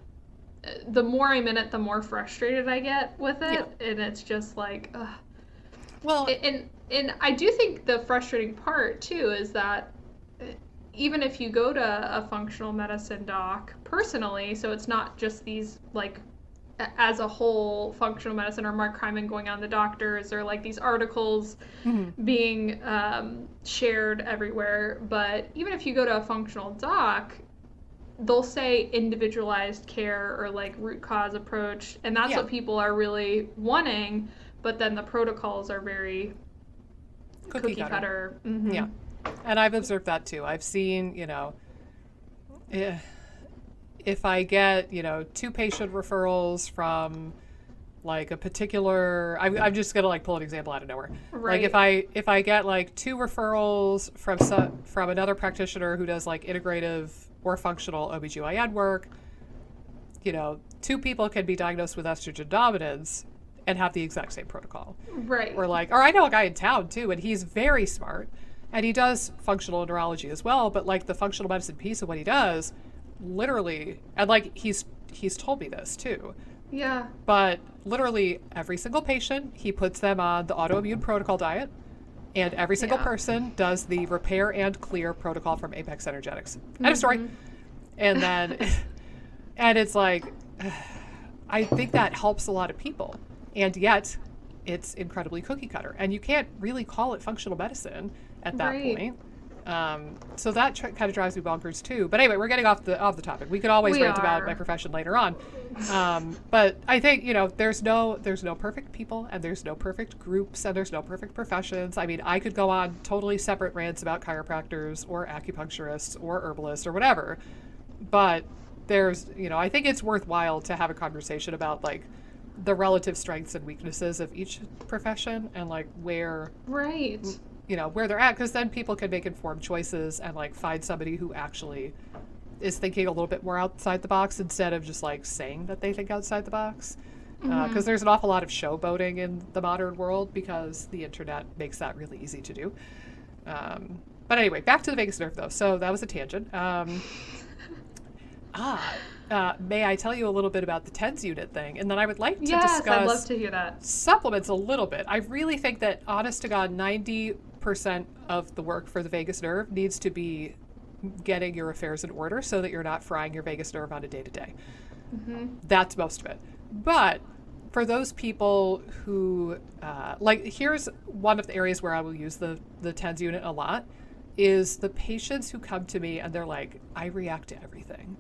the more I'm in it, the more frustrated I get with it, and it's just like, ugh. Well, And I do think the frustrating part too is that even if you go to a functional medicine doc personally, so it's not just these like as a whole functional medicine or Mark Hyman going on the doctors or like these articles being shared everywhere, but even if you go to a functional doc, they'll say individualized care or like root cause approach, and that's what people are really wanting, but then the protocols are very cookie cutter. Mm-hmm. Yeah. And I've observed that too. I've seen, if I get, 2 patient referrals from like a particular, I'm just going to like pull an example out of nowhere. Right. Like if I get like 2 referrals from another practitioner who does like integrative or functional OBGYN work, 2 people can be diagnosed with estrogen dominance and have the exact same protocol. Right. Or I know a guy in town too, and he's very smart, and he does functional neurology as well, but like the functional medicine piece of what he does, literally, and like he's told me this too, Yeah. but literally every single patient, he puts them on the autoimmune protocol diet, and every single person does the repair and clear protocol from Apex Energetics. End of story. And then, and it's like, I think that helps a lot of people. And yet, it's incredibly cookie cutter. And you can't really call it functional medicine at that point. So that kind of drives me bonkers too. But anyway, we're getting off the topic. We could always rant about my profession later on. But I think, there's no perfect people, and there's no perfect groups, and there's no perfect professions. I mean, I could go on totally separate rants about chiropractors or acupuncturists or herbalists or whatever. But there's, I think it's worthwhile to have a conversation about like the relative strengths and weaknesses of each profession and like where where they're at, because then people can make informed choices and like find somebody who actually is thinking a little bit more outside the box instead of just like saying that they think outside the box, because there's an awful lot of showboating in the modern world because the internet makes that really easy to do. But anyway, back to the vagus nerve though. So that was a tangent. May I tell you a little bit about the TENS unit thing? And then I would like to discuss I'd love to hear that. Supplements a little bit. I really think that, honest to God, 90% of the work for the vagus nerve needs to be getting your affairs in order so that you're not frying your vagus nerve on a day-to-day. That's most of it. But for those people who, here's one of the areas where I will use the TENS unit a lot, is the patients who come to me and they're like, I react to everything.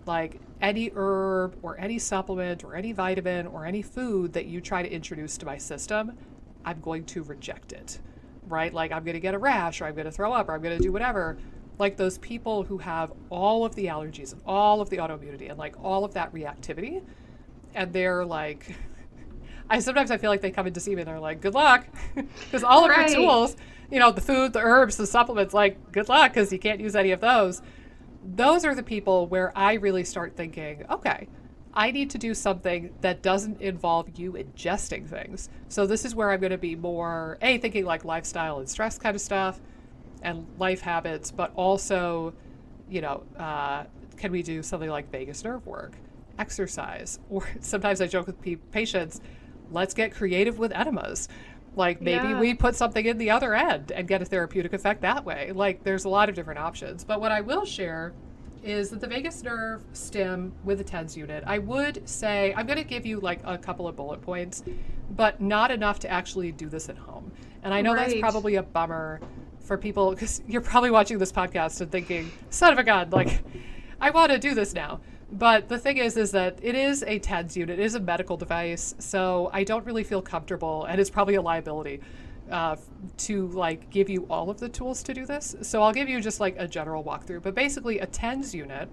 Like any herb or any supplement or any vitamin or any food that you try to introduce to my system, I'm going to reject it, right? Like I'm going to get a rash, or I'm going to throw up, or I'm going to do whatever. Like those people who have all of the allergies and all of the autoimmunity and like all of that reactivity, and they're like, sometimes I feel like they come in to see me and they're like, good luck, because all of your tools, you know, the food, the herbs, the supplements, like good luck, because you can't use any of those. Those are the people where I really start thinking, okay, I need to do something that doesn't involve you ingesting things. So this is where I'm going to be more, thinking like lifestyle and stress kind of stuff and life habits, but also, you know, can we do something like vagus nerve work, exercise, or sometimes I joke with patients, let's get creative with enemas. Like maybe we put something in the other end and get a therapeutic effect that way. Like there's a lot of different options. But what I will share is that the vagus nerve stim with the TENS unit, I would say, I'm going to give you like a couple of bullet points, but not enough to actually do this at home. And I know that's probably a bummer for people, because you're probably watching this podcast and thinking, son of a gun, like I want to do this now. But the thing is that it is a TENS unit. It is a medical device. So I don't really feel comfortable, and it's probably a liability to like give you all of the tools to do this. So I'll give you just like a general walkthrough. But basically a TENS unit,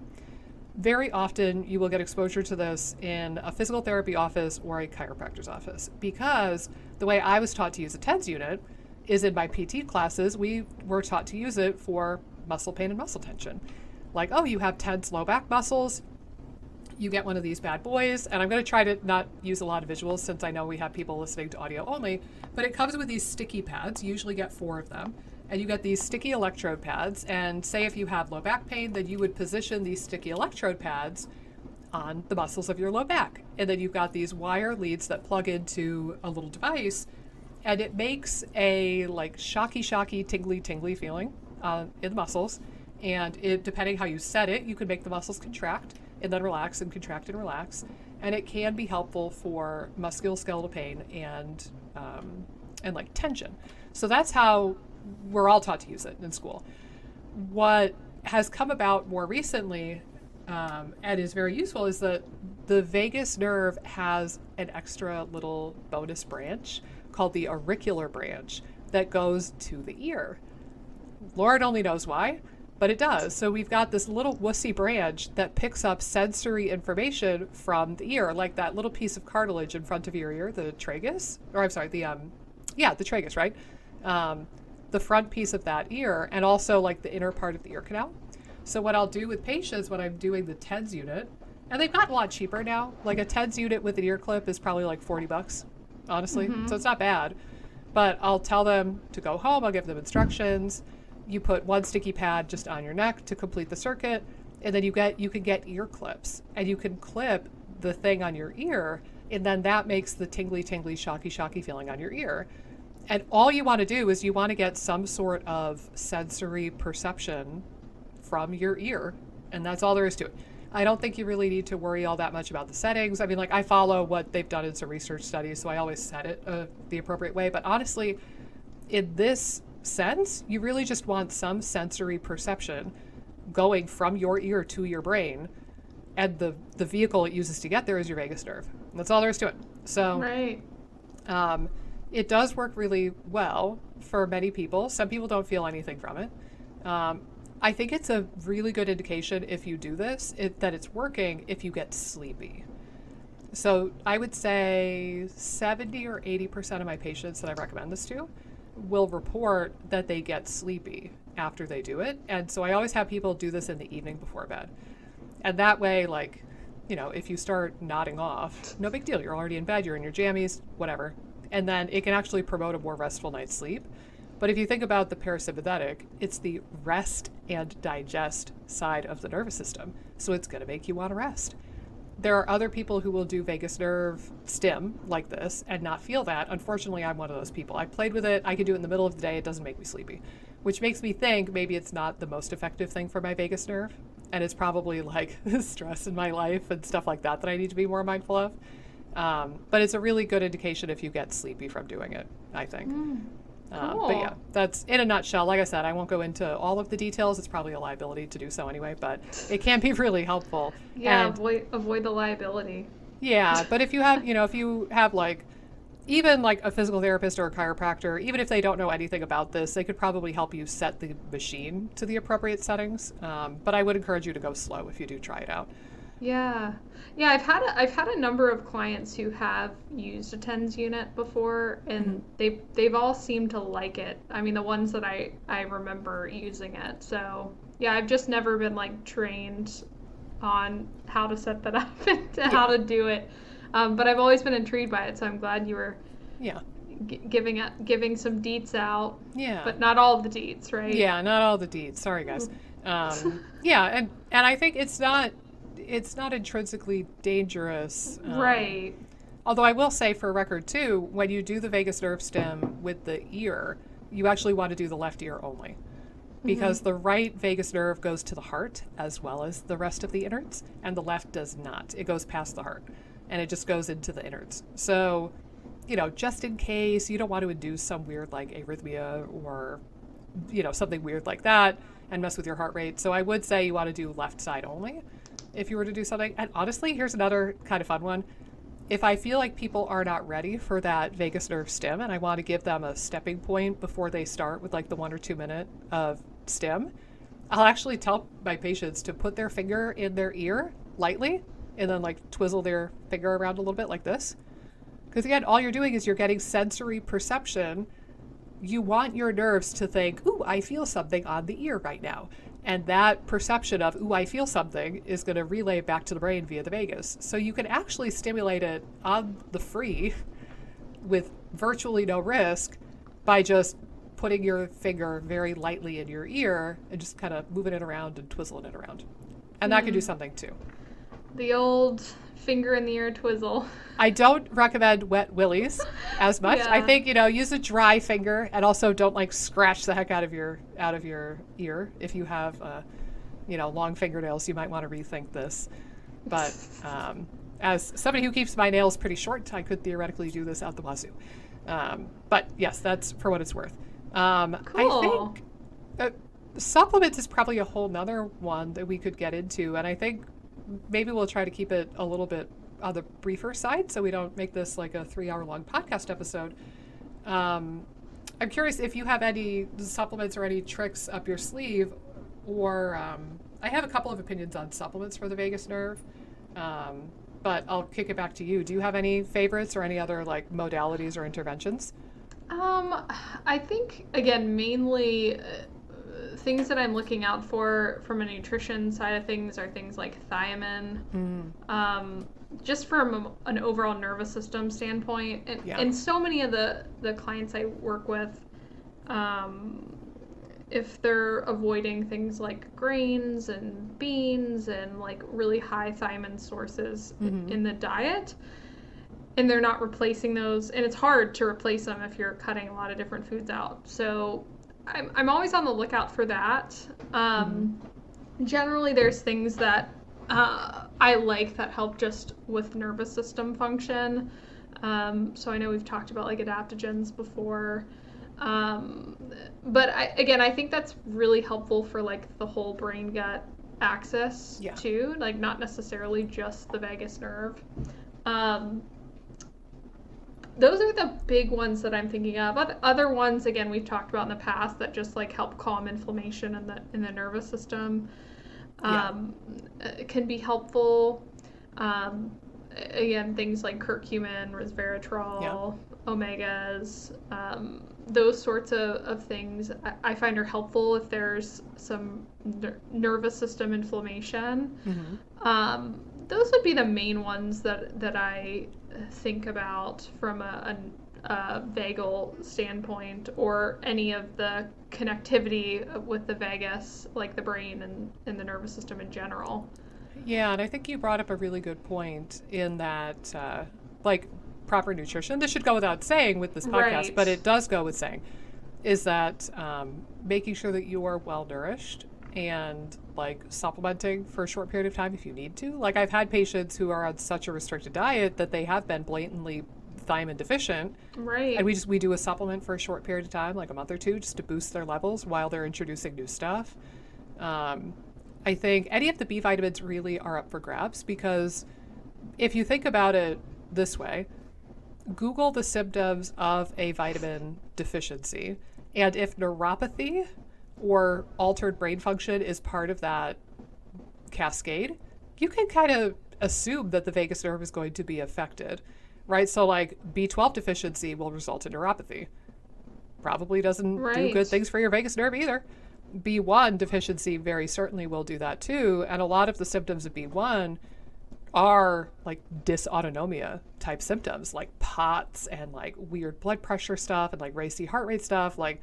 very often you will get exposure to this in a physical therapy office or a chiropractor's office, because the way I was taught to use a TENS unit is in my PT classes, we were taught to use it for muscle pain and muscle tension. Like, oh, you have tense low back muscles, you get one of these bad boys, and I'm going to try to not use a lot of visuals since I know we have people listening to audio only, but it comes with these sticky pads. You usually get 4 of them, and you get these sticky electrode pads, and say if you have low back pain, then you would position these sticky electrode pads on the muscles of your low back. And then you've got these wire leads that plug into a little device, and it makes a like shocky, tingly feeling in the muscles. And it, depending how you set it, you can make the muscles contract and then relax and contract and relax. And it can be helpful for musculoskeletal pain and like tension. So that's how we're all taught to use it in school. What has come about more recently and is very useful is that the vagus nerve has an extra little bonus branch called the auricular branch that goes to the ear. Lord only knows why, but it does. So we've got this little wussy branch that picks up sensory information from the ear, like that little piece of cartilage in front of your ear, the tragus, or I'm sorry, the tragus, right? The front piece of that ear, and also like the inner part of the ear canal. So what I'll do with patients when I'm doing the TENS unit, and they've gotten a lot cheaper now, like a TENS unit with an ear clip is probably like $40, honestly. So it's not bad. But I'll tell them to go home, I'll give them instructions. You put one sticky pad just on your neck to complete the circuit, and then you can get ear clips, and you can clip the thing on your ear, and then that makes the tingly, shocky feeling on your ear. And all you want to do is you want to get some sort of sensory perception from your ear, and that's all there is to it. I don't think you really need to worry all that much about the settings. I mean, like I follow what they've done in some research studies, so I always set it the appropriate way. But honestly, in this sense, you really just want some sensory perception going from your ear to your brain, and the vehicle it uses to get there is your vagus nerve. That's all there is to it. So it does work really well for many people. Some people don't feel anything from it. I think it's a really good indication if you do this, that it's working if you get sleepy. So I would say 70 or 80% of my patients that I recommend this to will report that they get sleepy after they do it. And so I always have people do this in the evening before bed. And that way, like, you know, if you start nodding off, no big deal. You're already in bed, you're in your jammies, whatever. And then it can actually promote a more restful night's sleep. But if you think about the parasympathetic, it's the rest and digest side of the nervous system. So it's going to make you want to rest. There are other people who will do vagus nerve stim like this and not feel that. Unfortunately, I'm one of those people. I played with it. I could do it in the middle of the day. It doesn't make me sleepy, which makes me think maybe it's not the most effective thing for my vagus nerve. And it's probably like stress in my life and stuff like that I need to be more mindful of. But it's a really good indication if you get sleepy from doing it, I think. But yeah, Cool. that's in a nutshell. Like I said, I won't go into all of the details. It's probably a liability to do so anyway, but it can be really helpful. Yeah, And avoid the liability. yeah, but if you have, if you have like even like a physical therapist or a chiropractor, even if they don't know anything about this, they could probably help you set the machine to the appropriate settings. But I would encourage you to go slow if you do try it out. Yeah. Yeah, I've had a number of clients who have used a TENS unit before, Mm-hmm. and they've all seemed to like it. I mean, the ones that I remember using it. So, yeah, I've just never been like trained on how to set that up and how Yeah, to do it. But I've always been intrigued by it, so I'm glad you were yeah, giving some deets out, yeah. but not all of the deets, right? Yeah, not all the deeds. Sorry, guys. Yeah, and I think it's not intrinsically dangerous. Right. Although I will say, for record too, when you do the vagus nerve stim with the ear, you actually want to do the left ear only, because the right vagus nerve goes to the heart as well as the rest of the innards, and the left does not. It goes past the heart, and it just goes into the innards. So, just in case you don't want to induce some weird like arrhythmia or something weird like that and mess with your heart rate. So I would say you want to do left side only if you were to do something. And honestly, here's another kind of fun one. If I feel like people are not ready for that vagus nerve stim and I want to give them a stepping point before they start with like the 1 or 2 minute of stim, I'll actually tell my patients to put their finger in their ear lightly and then like twizzle their finger around a little bit like this. Because again, all you're doing is you're getting sensory perception. You want your nerves to think, ooh, I feel something on the ear right now. And that perception of, ooh, I feel something is going to relay back to the brain via the vagus. So you can actually stimulate it on the free with virtually no risk by just putting your finger very lightly in your ear and just kind of moving it around and twizzling it around. And that can do something too. The old finger in the ear twizzle. I don't recommend wet willies as much. I Yeah. think, use a dry finger, and also don't like scratch the heck out of your ear. If you have long fingernails, you might want to rethink this. But as somebody who keeps my nails pretty short, I could theoretically do this out the wazoo. But yes, that's for what it's worth. I Cool. think supplements is probably a whole nother one that we could get into, and I think maybe we'll try to keep it a little bit on the briefer side so we don't make this like a 3-hour long podcast episode. I'm curious if you have any supplements or any tricks up your sleeve, or I have a couple of opinions on supplements for the vagus nerve, but I'll kick it back to you. Do you have any favorites or any other like modalities or interventions? I think again mainly things that I'm looking out for from a nutrition side of things are things like thiamine. Just from an overall nervous system standpoint, and so many of the clients I work with, if they're avoiding things like grains and beans and like really high thiamine sources in the diet, and they're not replacing those, and it's hard to replace them if you're cutting a lot of different foods out. So I'm always on the lookout for that. Generally, there's things that I like that help just with nervous system function. So I know we've talked about like adaptogens before. But I think that's really helpful for like the whole brain gut axis too, like not necessarily just the vagus nerve. Those are the big ones that I'm thinking of. Other ones, again, we've talked about in the past that just like help calm inflammation in the nervous system, can be helpful. Again, things like curcumin, resveratrol, omegas, those sorts of things I find are helpful if there's some nervous system inflammation. Those would be the main ones that I think about from a vagal standpoint, or any of the connectivity with the vagus, like the brain and the nervous system in general. Yeah, and I think you brought up a really good point in that, like proper nutrition, this should go without saying with this podcast, Right. but it does go with saying, is that making sure that you are well nourished and like supplementing for a short period of time if you need to. Like I've had patients who are on such a restricted diet that they have been blatantly thiamine deficient. Right. And we do a supplement for a short period of time, like a month or two, just to boost their levels while they're introducing new stuff. I think any of the B vitamins really are up for grabs, because if you think about it this way, Google the symptoms of a vitamin deficiency, and if neuropathy or altered brain function is part of that cascade, you can kind of assume that the vagus nerve is going to be affected, right? So like B12 deficiency will result in neuropathy. Probably doesn't do good things for your vagus nerve either. B1 deficiency very certainly will do that too. And a lot of the symptoms of B1 are like dysautonomia type symptoms, like POTS and like weird blood pressure stuff and like racy heart rate stuff. Like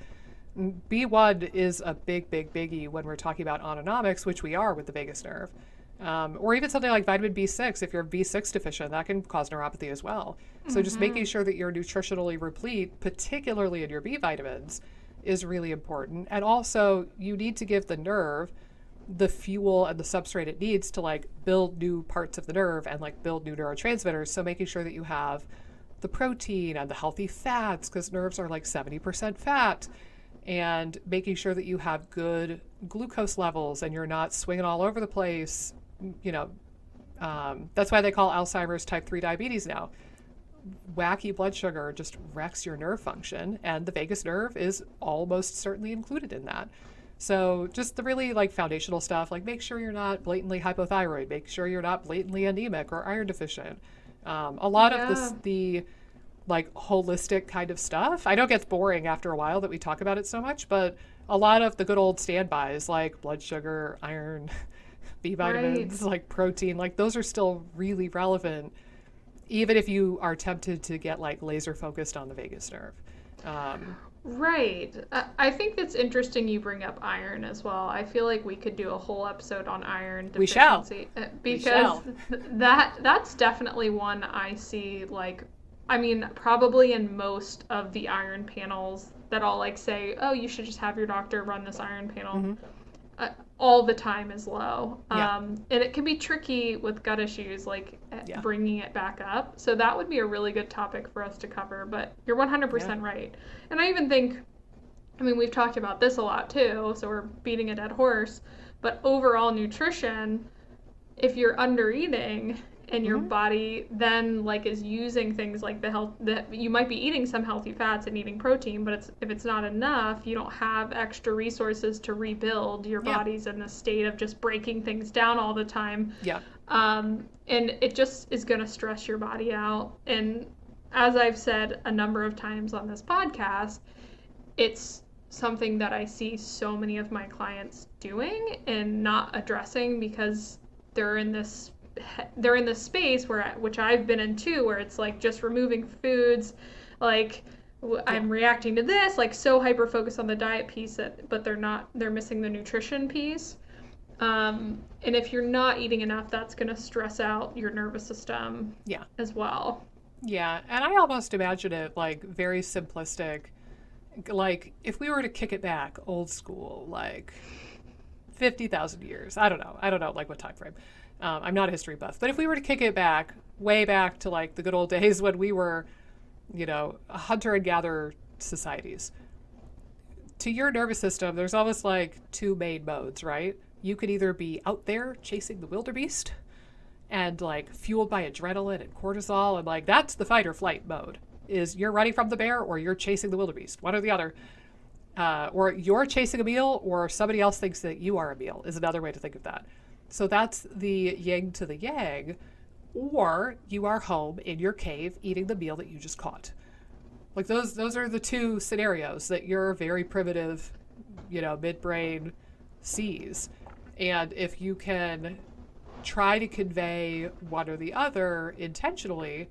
B1 is a big biggie when we're talking about autonomics, which we are with the vagus nerve. Or even something like vitamin B6, if you're B6 deficient, that can cause neuropathy as well. So just making sure that you're nutritionally replete, particularly in your B vitamins, is really important. And also, you need to give the nerve the fuel and the substrate it needs to like build new parts of the nerve and like build new neurotransmitters. So making sure that you have the protein and the healthy fats, because nerves are like 70% fat, and making sure that you have good glucose levels and you're not swinging all over the place. That's why they call Alzheimer's type 3 diabetes now. Wacky blood sugar just wrecks your nerve function, and the vagus nerve is almost certainly included in that. So just the really like foundational stuff, like make sure you're not blatantly hypothyroid, make sure you're not blatantly anemic or iron deficient. A lot of the like holistic kind of stuff, I know it gets boring after a while that we talk about it so much, but a lot of the good old standbys like blood sugar, iron, B vitamins, like protein, like those are still really relevant, even if you are tempted to get like laser focused on the vagus nerve. Right. I think it's interesting you bring up iron as well. I feel like we could do a whole episode on iron deficiency. Because that's definitely one I see, like, I mean, probably in most of the iron panels that I'll like say, oh, you should just have your doctor run this iron panel. All the time is low. And it can be tricky with gut issues, like bringing it back up. So that would be a really good topic for us to cover, but you're 100% right. And I even think, I mean, we've talked about this a lot too, so we're beating a dead horse, but overall nutrition, if you're under eating and your body then like is using things like the health, that you might be eating some healthy fats and eating protein, but if it's not enough, you don't have extra resources to rebuild. Your body's in a state of just breaking things down all the time. And it just is going to stress your body out. And as I've said a number of times on this podcast, it's something that I see so many of my clients doing and not addressing, because they're in this space which I've been in too, where it's like just removing foods, like I'm reacting to this, like so hyper focused on the diet piece but they're missing the nutrition piece. And if you're not eating enough, that's going to stress out your nervous system as well. Yeah, and I almost imagine it like very simplistic, like if we were to kick it back old school, like 50,000 years, I don't know like what time frame. I'm not a history buff, but if we were to kick it back, way back to like the good old days when we were, hunter and gatherer societies, to your nervous system, there's almost like two main modes, right? You could either be out there chasing the wildebeest and like fueled by adrenaline and cortisol, and like that's the fight or flight mode, is you're running from the bear or you're chasing the wildebeest, one or the other. Or you're chasing a meal or somebody else thinks that you are a meal is another way to think of that. So that's the yin to the yang. Or you are home in your cave eating the meal that you just caught. Like those are the two scenarios that your very primitive, midbrain sees. And if you can try to convey one or the other intentionally,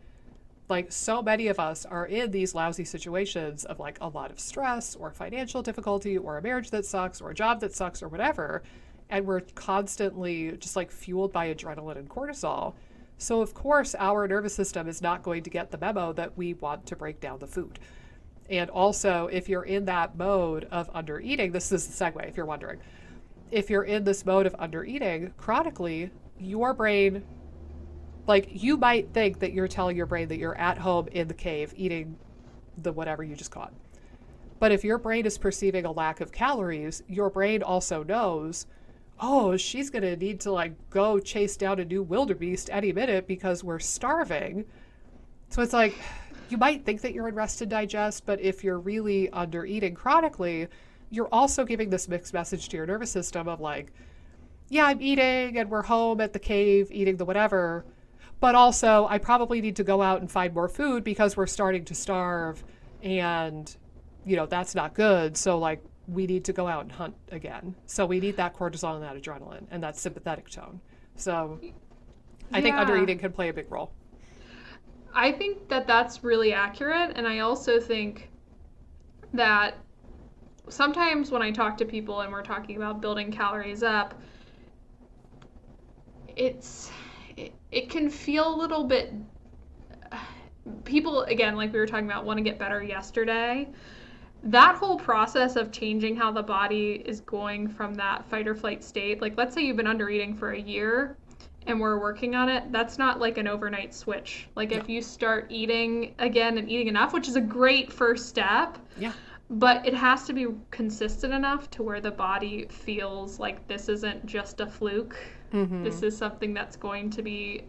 like so many of us are in these lousy situations of like a lot of stress or financial difficulty or a marriage that sucks or a job that sucks or whatever. And we're constantly just like fueled by adrenaline and cortisol. So of course our nervous system is not going to get the memo that we want to break down the food. And also if you're in that mode of under eating, this is the segue if you're wondering, if you're in this mode of under eating chronically, your brain Like, you might think that you're telling your brain that you're at home in the cave eating the whatever you just caught. But if your brain is perceiving a lack of calories, your brain also knows, oh, she's going to need to like go chase down a new wildebeest any minute because we're starving. So it's like, you might think that you're in rest and digest, but if you're really under eating chronically, you're also giving this mixed message to your nervous system of like, yeah, I'm eating and we're home at the cave eating the whatever, but also I probably need to go out and find more food because we're starting to starve, and that's not good. So like, we need to go out and hunt again. So we need that cortisol and that adrenaline and that sympathetic tone. So I think undereating can play a big role. I think that that's really accurate. And I also think that sometimes when I talk to people and we're talking about building calories up, it can feel a little bit, people, again, like we were talking about, want to get better yesterday. That whole process of changing how the body is going from that fight or flight state, like let's say you've been under eating for a year and we're working on it, that's not like an overnight switch. Like if you start eating again and eating enough, which is a great first step, but it has to be consistent enough to where the body feels like this isn't just a fluke. This is something that's going to be,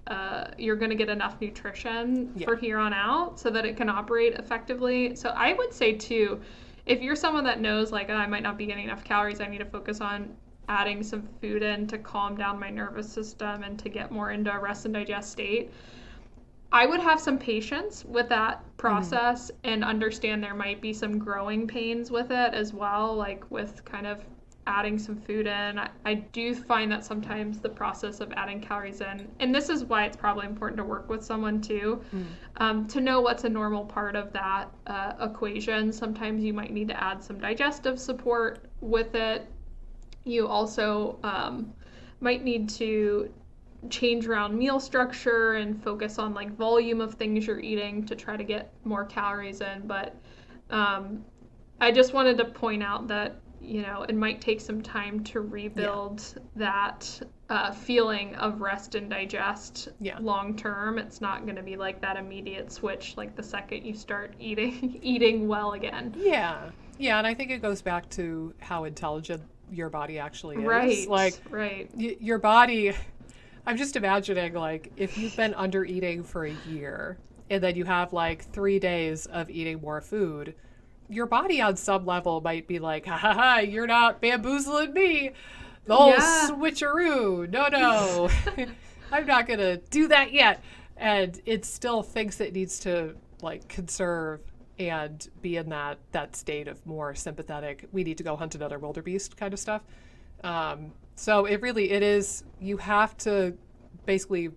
you're going to get enough nutrition for here on out so that it can operate effectively. So I would say too, if you're someone that knows like, oh, I might not be getting enough calories, I need to focus on adding some food in to calm down my nervous system and to get more into a rest and digest state, I would have some patience with that process and understand there might be some growing pains with it as well, like with kind of adding some food in. I do find that sometimes the process of adding calories in, and this is why it's probably important to work with someone too, to know what's a normal part of that equation. Sometimes you might need to add some digestive support with it. You also might need to change around meal structure and focus on like volume of things you're eating to try to get more calories in. But I just wanted to point out that it might take some time to rebuild that feeling of rest and digest long term. It's not going to be like that immediate switch like the second you start eating well again. Yeah, and I think it goes back to how intelligent your body actually is. Right. Your body, I'm just imagining like if you've been under eating for a year and then you have like 3 days of eating more food, your body on some level might be like, ha, you're not bamboozling me. The whole switcheroo. No. I'm not going to do that yet. And it still thinks it needs to like conserve and be in that state of more sympathetic, we need to go hunt another wildebeest kind of stuff. So it is, you have to basically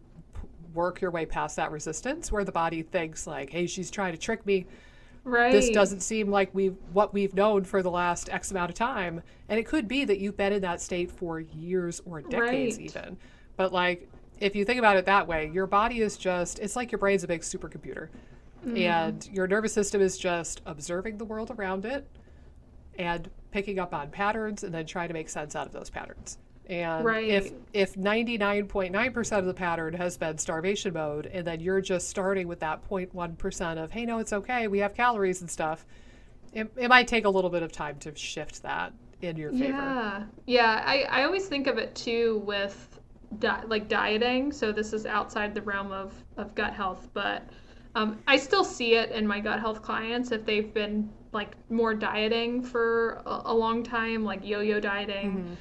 work your way past that resistance where the body thinks like, hey, she's trying to trick me. Right. This doesn't seem like what we've known for the last X amount of time. And it could be that you've been in that state for years or decades even. But like, if you think about it that way, your body is just, it's like your brain's a big supercomputer. And your nervous system is just observing the world around it and picking up on patterns and then trying to make sense out of those patterns. And if 99.9% of the pattern has been starvation mode, and then you're just starting with that 0.1% of, hey, no, it's okay, we have calories and stuff, it might take a little bit of time to shift that in your favor. Yeah. I always think of it too with dieting. So this is outside the realm of gut health, but I still see it in my gut health clients if they've been like more dieting for a long time, like yo-yo dieting.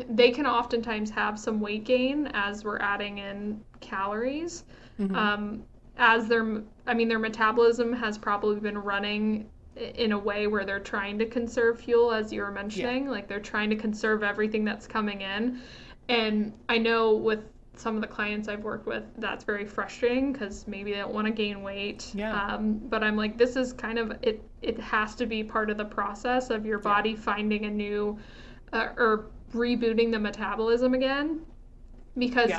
They can oftentimes have some weight gain as we're adding in calories. As their metabolism has probably been running in a way where they're trying to conserve fuel, as you were mentioning, like they're trying to conserve everything that's coming in. And I know with some of the clients I've worked with, that's very frustrating because maybe they don't want to gain weight. But I'm like, this is kind of, it has to be part of the process of your body finding a new, or rebooting the metabolism again. Because,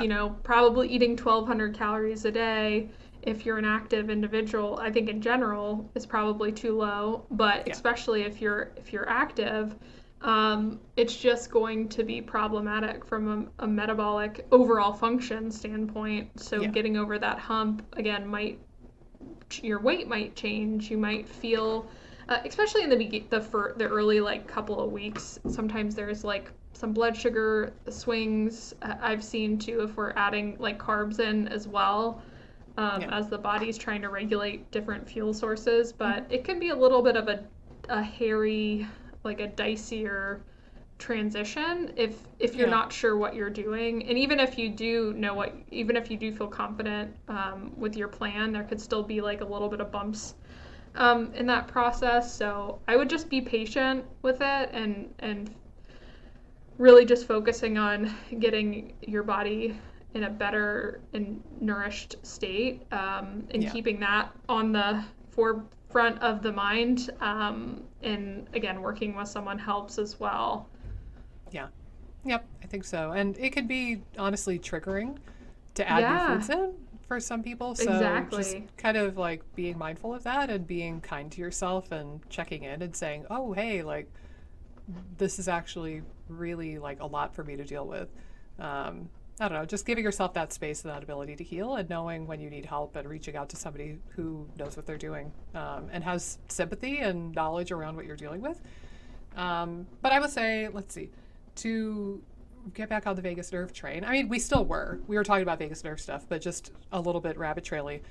probably eating 1,200 calories a day, if you're an active individual, I think in general is probably too low. But especially if you're active, It's just going to be problematic from a metabolic overall function standpoint. So Yeah. getting over that hump again your weight might change. You might feel, especially in the early like couple of weeks. Sometimes there's like some blood sugar swings. I've seen too if we're adding like carbs in as well. As the body's trying to regulate different fuel sources, but it can be a little bit of a hairy, like a dicier transition if you're not sure what you're doing. And even if you do feel confident with your plan, there could still be like a little bit of bumps in that process. So I would just be patient with it and really just focusing on getting your body in a better and nourished state, and keeping that on the forefront of the mind. And again, working with someone helps as well. Yeah. Yep, I think so. And it could be honestly triggering to add new foods in for some people. So just kind of like being mindful of that and being kind to yourself and checking in and saying, oh, hey, like this is actually really like a lot for me to deal with. I don't know, just giving yourself that space and that ability to heal and knowing when you need help and reaching out to somebody who knows what they're doing and has sympathy and knowledge around what you're dealing with. But I would say, let's see, to get back on the vagus nerve train. I mean, we were talking about vagus nerve stuff, but just a little bit rabbit traily.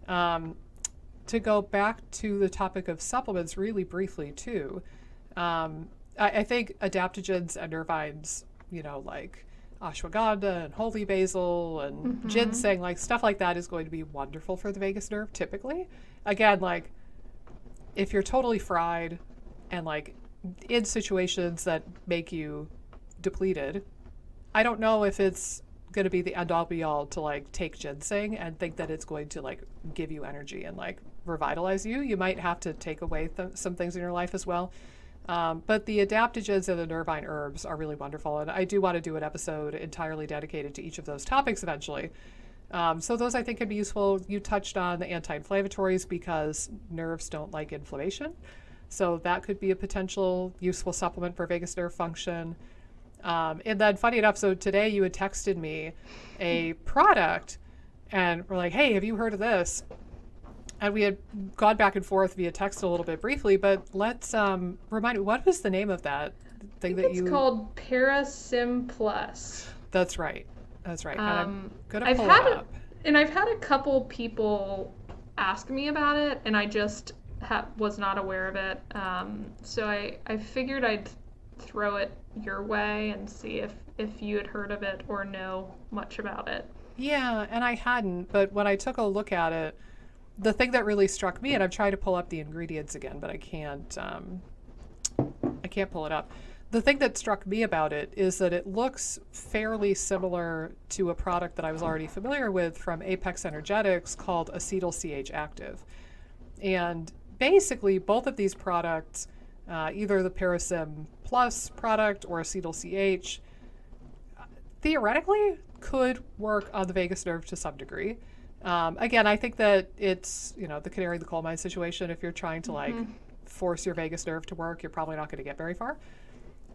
To go back to the topic of supplements really briefly too, I think adaptogens and nervines, like ashwagandha and holy basil and ginseng, like stuff like that is going to be wonderful for the vagus nerve typically. Again, like if you're totally fried and like in situations that make you depleted, I don't know if it's going to be the end all be all to like take ginseng and think that it's going to like give you energy and like revitalize you. You might have to take away some things in your life as well. But the adaptogens and the nervine herbs are really wonderful. And I do want to do an episode entirely dedicated to each of those topics eventually. So those I think can be useful. You touched on the anti-inflammatories because nerves don't like inflammation. So that could be a potential useful supplement for vagus nerve function. And then funny enough, so today you had texted me a product and we're like, hey, have you heard of this? And we had gone back and forth via text a little bit briefly, but let's remind me, what was the name of that thing that you... It's called Parasim Plus. That's right. That's right. And I'm going to pull it up. And I've had a couple people ask me about it, and I just was not aware of it. So I figured I'd throw it your way and see if you had heard of it or know much about it. Yeah, and I hadn't, but when I took a look at it, the thing that really struck me, and I'm trying to pull up the ingredients again, but I can't pull it up. The thing that struck me about it is that it looks fairly similar to a product that I was already familiar with from Apex Energetics called Acetyl CH Active. And basically both of these products, either the Parasim Plus product or Acetyl CH, theoretically could work on the vagus nerve to some degree. Again, I think that it's, the canary in the coal mine situation. If you're trying to like force your vagus nerve to work, you're probably not going to get very far.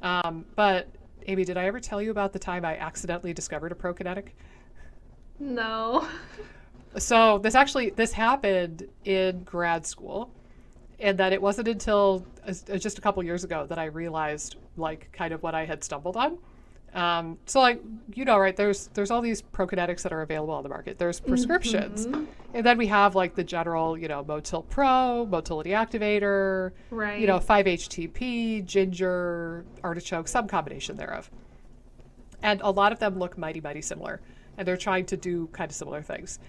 But Amy, did I ever tell you about the time I accidentally discovered a Prokinetic? No. So this happened in grad school, and that it wasn't until just a couple years ago that I realized like kind of what I had stumbled on. So like, right, there's all these Prokinetics that are available on the market. There's prescriptions. And then we have like the general, Motil Pro, motility activator, right. 5-HTP, ginger, artichoke, some combination thereof. And a lot of them look mighty, mighty similar. And they're trying to do kind of similar things.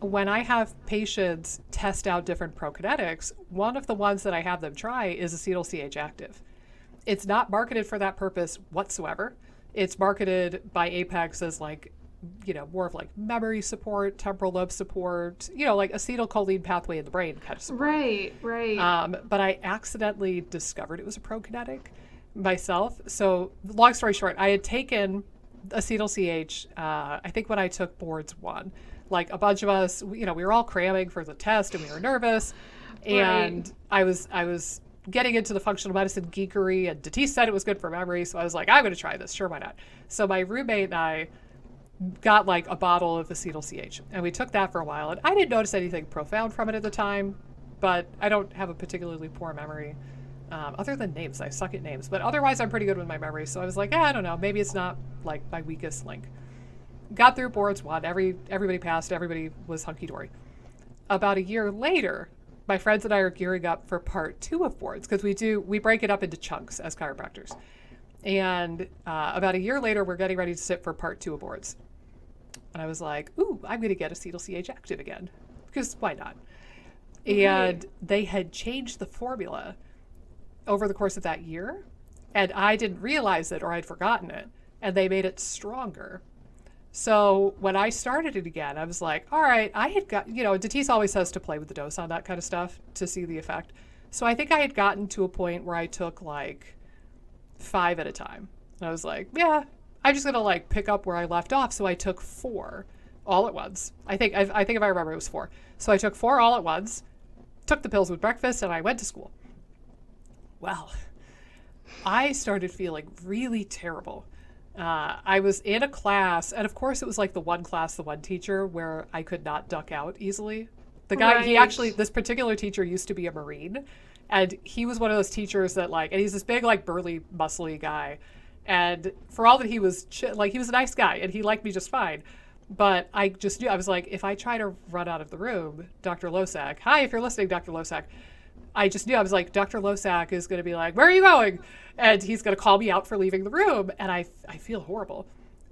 When I have patients test out different Prokinetics, one of the ones that I have them try is Acetyl CH Active. It's not marketed for that purpose whatsoever. It's marketed by Apex as like, more of like memory support, temporal lobe support, like acetylcholine pathway in the brain kind of support. Right. But I accidentally discovered it was a Prokinetic myself. So long story short, I had taken Acetyl CH, I think when I took boards 1, like a bunch of us, we were all cramming for the test and we were nervous. And I was getting into the functional medicine geekery, and Dietitian said it was good for memory. So I was like, I'm going to try this. Sure, why not? So my roommate and I got like a bottle of acetyl CH, and we took that for a while. And I didn't notice anything profound from it at the time, but I don't have a particularly poor memory. Other than names, I suck at names, but otherwise I'm pretty good with my memory. So I was like, I don't know, maybe it's not like my weakest link. Got through boards one, everybody passed, everybody was hunky-dory. About a year later, my friends and I are gearing up for part 2 of boards, because we break it up into chunks as chiropractors. And about a year later, we're getting ready to sit for part 2 of boards. And I was like, ooh, I'm going to get acetyl CH active again, because why not? And they had changed the formula over the course of that year, and I didn't realize it, or I'd forgotten it, and they made it stronger. So when I started it again, I was like, all right, I had got, Dietitian always says to play with the dose on that kind of stuff to see the effect. So I think I had gotten to a point where I took like 5 at a time. And I was like, yeah, I'm just gonna like pick up where I left off. So I took 4 all at once. I think if I remember, it was 4. So I took 4 all at once, took the pills with breakfast, and I went to school. Well, I started feeling really terrible. I was in a class, and of course it was like the one class, the one teacher, where I could not duck out easily. The guy, this particular teacher used to be a Marine, and he was one of those teachers that and he's this big, like burly, muscly guy. And for all that he was, he was a nice guy, and he liked me just fine. But I just knew, I was like, if I try to run out of the room, Dr. Losak, hi, if you're listening, Dr. Losak, I just knew, I was like, Dr. Losak is going to be like, where are you going? And he's going to call me out for leaving the room. And I feel horrible.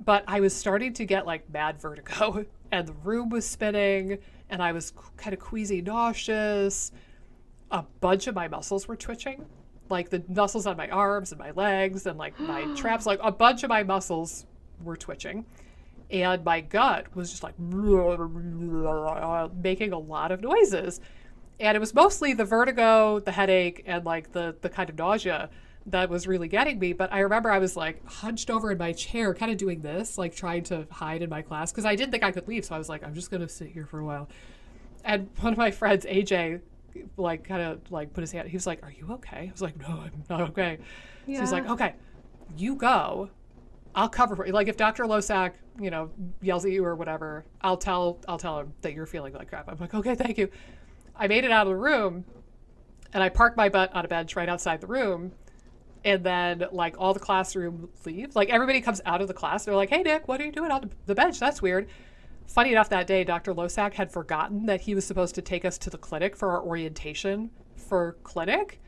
But I was starting to get like mad vertigo, and the room was spinning, and I was kind of queasy, nauseous. A bunch of my muscles were twitching, like the muscles on my arms and my legs and like my traps, like a bunch of my muscles were twitching. And my gut was just like making a lot of noises. And it was mostly the vertigo, the headache, and like the kind of nausea that was really getting me. But I remember I was like hunched over in my chair, kind of doing this, like trying to hide in my class, because I didn't think I could leave. So I was like, I'm just going to sit here for a while. And one of my friends, AJ, like kind of like put his hand, he was like, are you okay? I was like, no, I'm not okay. Yeah. So he's like, okay, you go. I'll cover for you. Like if Dr. Losak, yells at you or whatever, I'll tell him that you're feeling like crap. I'm like, okay, thank you. I made it out of the room, and I parked my butt on a bench right outside the room. And then like all the classroom leaves. Like everybody comes out of the class. They're like, hey, Nick, what are you doing on the bench? That's weird. Funny enough, that day, Dr. Losak had forgotten that he was supposed to take us to the clinic for our orientation for clinic.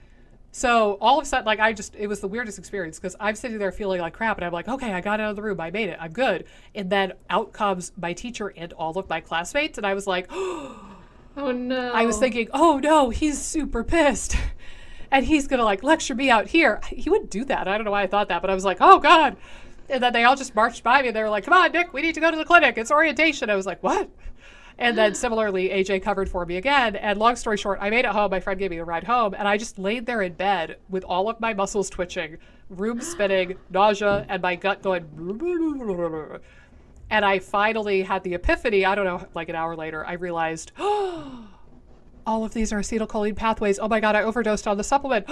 So all of a sudden, it was the weirdest experience, because I'm sitting there feeling like crap, and I'm like, okay, I got out of the room. I made it. I'm good. And then out comes my teacher and all of my classmates. And I was like, oh no. I was thinking, oh no, he's super pissed. And he's going to like lecture me out here. He wouldn't do that. I don't know why I thought that, but I was like, oh God. And then they all just marched by me, and they were like, come on, Nick, we need to go to the clinic. It's orientation. I was like, what? And then similarly, AJ covered for me again. And long story short, I made it home. My friend gave me a ride home, and I just laid there in bed with all of my muscles twitching, room spinning, nausea, and my gut going. And I finally had the epiphany. I don't know, like an hour later, I realized, all of these are acetylcholine pathways. Oh my God, I overdosed on the supplement.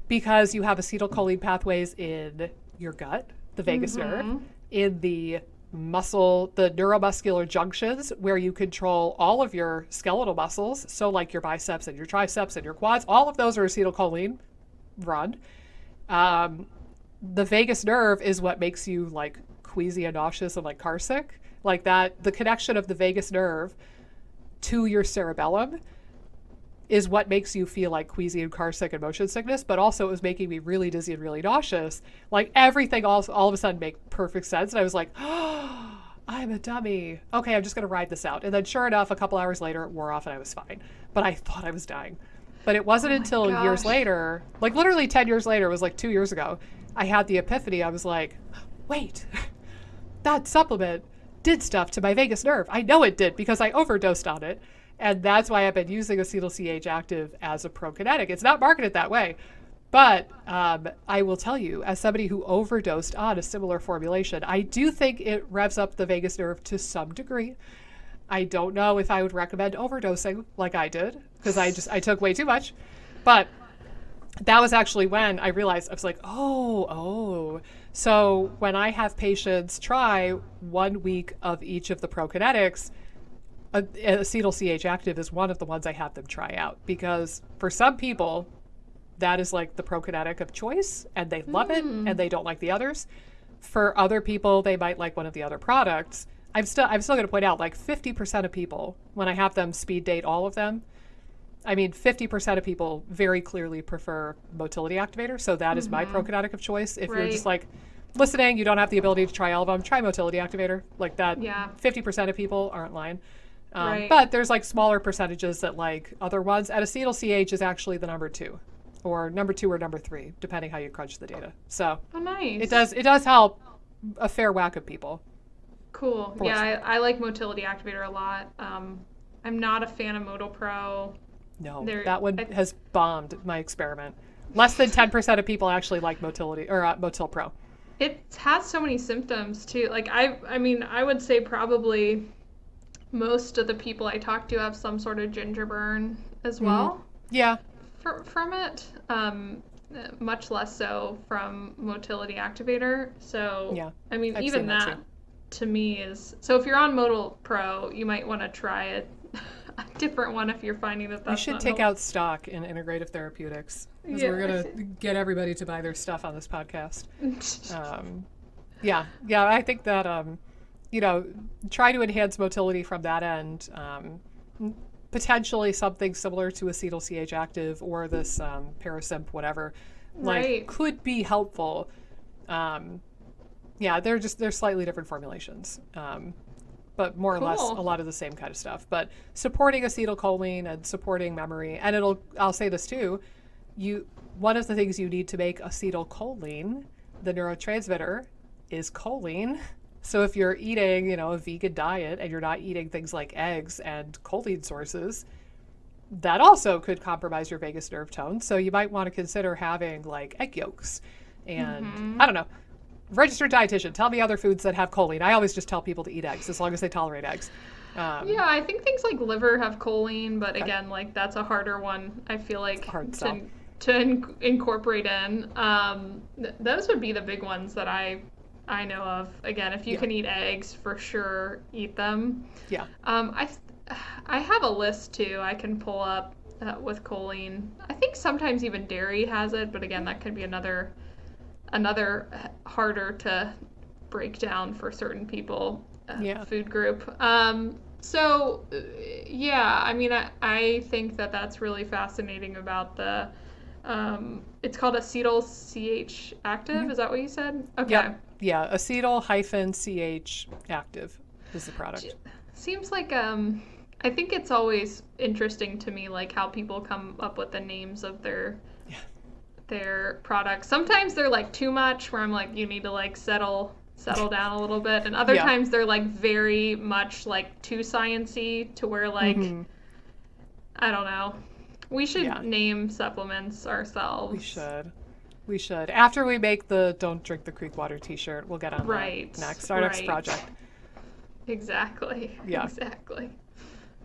Because you have acetylcholine pathways in your gut, the vagus nerve, in the muscle, the neuromuscular junctions where you control all of your skeletal muscles. So like your biceps and your triceps and your quads, all of those are acetylcholine run. The vagus nerve is what makes you like queasy and nauseous and like carsick. Like that, the connection of the vagus nerve to your cerebellum is what makes you feel like queasy and carsick and motion sickness, but also it was making me really dizzy and really nauseous. Like everything all of a sudden made perfect sense. And I was like, oh, I'm a dummy. Okay, I'm just going to ride this out. And then sure enough, a couple hours later, it wore off and I was fine. But I thought I was dying. But it wasn't until years later, like literally 10 years later, it was like 2 years ago, I had the epiphany. I was like, wait, that supplement did stuff to my vagus nerve. I know it did because I overdosed on it. And that's why I've been using acetyl CH active as a prokinetic. It's not marketed that way. But I will tell you, as somebody who overdosed on a similar formulation, I do think it revs up the vagus nerve to some degree. I don't know if I would recommend overdosing like I did, because I took way too much. But that was actually when I realized, I was like, oh. So when I have patients try 1 week of each of the Prokinetics, acetyl CH active is one of the ones I have them try out, because for some people that is like the Prokinetic of choice and they love it and they don't like the others. For other people, they might like one of the other products. I'm still going to point out, like 50% of people, when I have them speed date all of them, I mean, 50% of people very clearly prefer motility activator. So that is my Prokinetic of choice. If you're just like listening, you don't have the ability to try all of them, try motility activator. Like that, 50% of people aren't lying. But there's like smaller percentages that like other ones. And acetyl CH is actually the number 2 or number 3, depending how you crunch the data. So nice. It does help a fair whack of people. Cool. Yeah, I like motility activator a lot. I'm not a fan of Motil Pro. No, that one has bombed my experiment. Less than 10% of people actually like motility or Motil Pro. It has so many symptoms too. Like I mean, I would say probably most of the people I talk to have some sort of ginger burn as well. Yeah. From it, much less so from motility activator. So yeah, I mean, even that to me is, so if you're on Motil Pro, you might want to try a different one if you're finding that that's We should take out stock in integrative therapeutics, because we're going to get everybody to buy their stuff on this podcast. I think that, try to enhance motility from that end. Potentially something similar to acetyl CH active or this Parasimp, whatever, could be helpful. They're slightly different formulations, but more or less a lot of the same kind of stuff. But supporting acetylcholine and supporting memory, and I'll say this too, one of the things you need to make acetylcholine, the neurotransmitter, is choline. So if you're eating, a vegan diet and you're not eating things like eggs and choline sources, that also could compromise your vagus nerve tone. So you might want to consider having like egg yolks and I don't know, registered dietitian, tell me other foods that have choline. I always just tell people to eat eggs as long as they tolerate eggs. I think things like liver have choline, but again, like that's a harder one, I feel like, to incorporate in. Those would be the big ones that I know of. Again, if you can eat eggs, for sure, eat them. Yeah. I have a list too I can pull up with choline. I think sometimes even dairy has it, but again, that could be another harder to break down for certain people food group. I mean, I think that that's really fascinating about the it's called acetyl CH active. Is that what you said? Okay. Yep. Yeah, acetyl-CH active is the product. Seems like I think it's always interesting to me, like how people come up with the names of their products. Sometimes they're like too much, where I'm like, you need to like settle down a little bit, and other times they're like very much like too sciencey, to where like I don't know. We should name supplements ourselves. We should. After we make the Don't Drink the Creek Water t-shirt, we'll get on that next. Our next project. Exactly. Yeah. Exactly.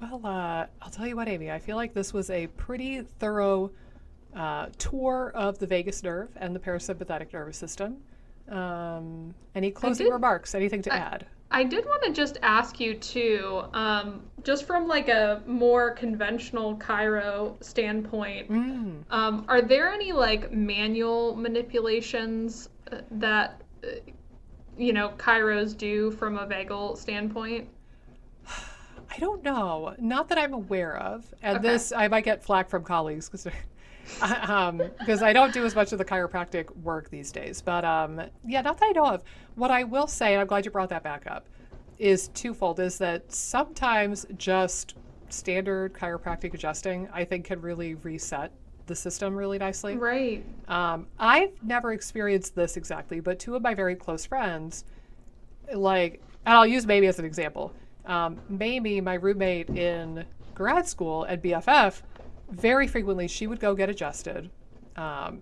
Well, I'll tell you what, Amy, I feel like this was a pretty thorough tour of the vagus nerve and the parasympathetic nervous system. Any closing remarks? Anything to add? I did want to just ask you too, just from like a more conventional chiro standpoint, are there any like manual manipulations that chiros do from a vagal standpoint? I don't know. Not that I'm aware of. And this, I might get flack from colleagues because I don't do as much of the chiropractic work these days. But not that I know of. What I will say, and I'm glad you brought that back up, is twofold, is that sometimes just standard chiropractic adjusting, I think, can really reset the system really nicely. Right. I've never experienced this exactly, but two of my very close friends, and I'll use Mamie as an example. Mamie, my roommate in grad school at BFF, very frequently she would go get adjusted. And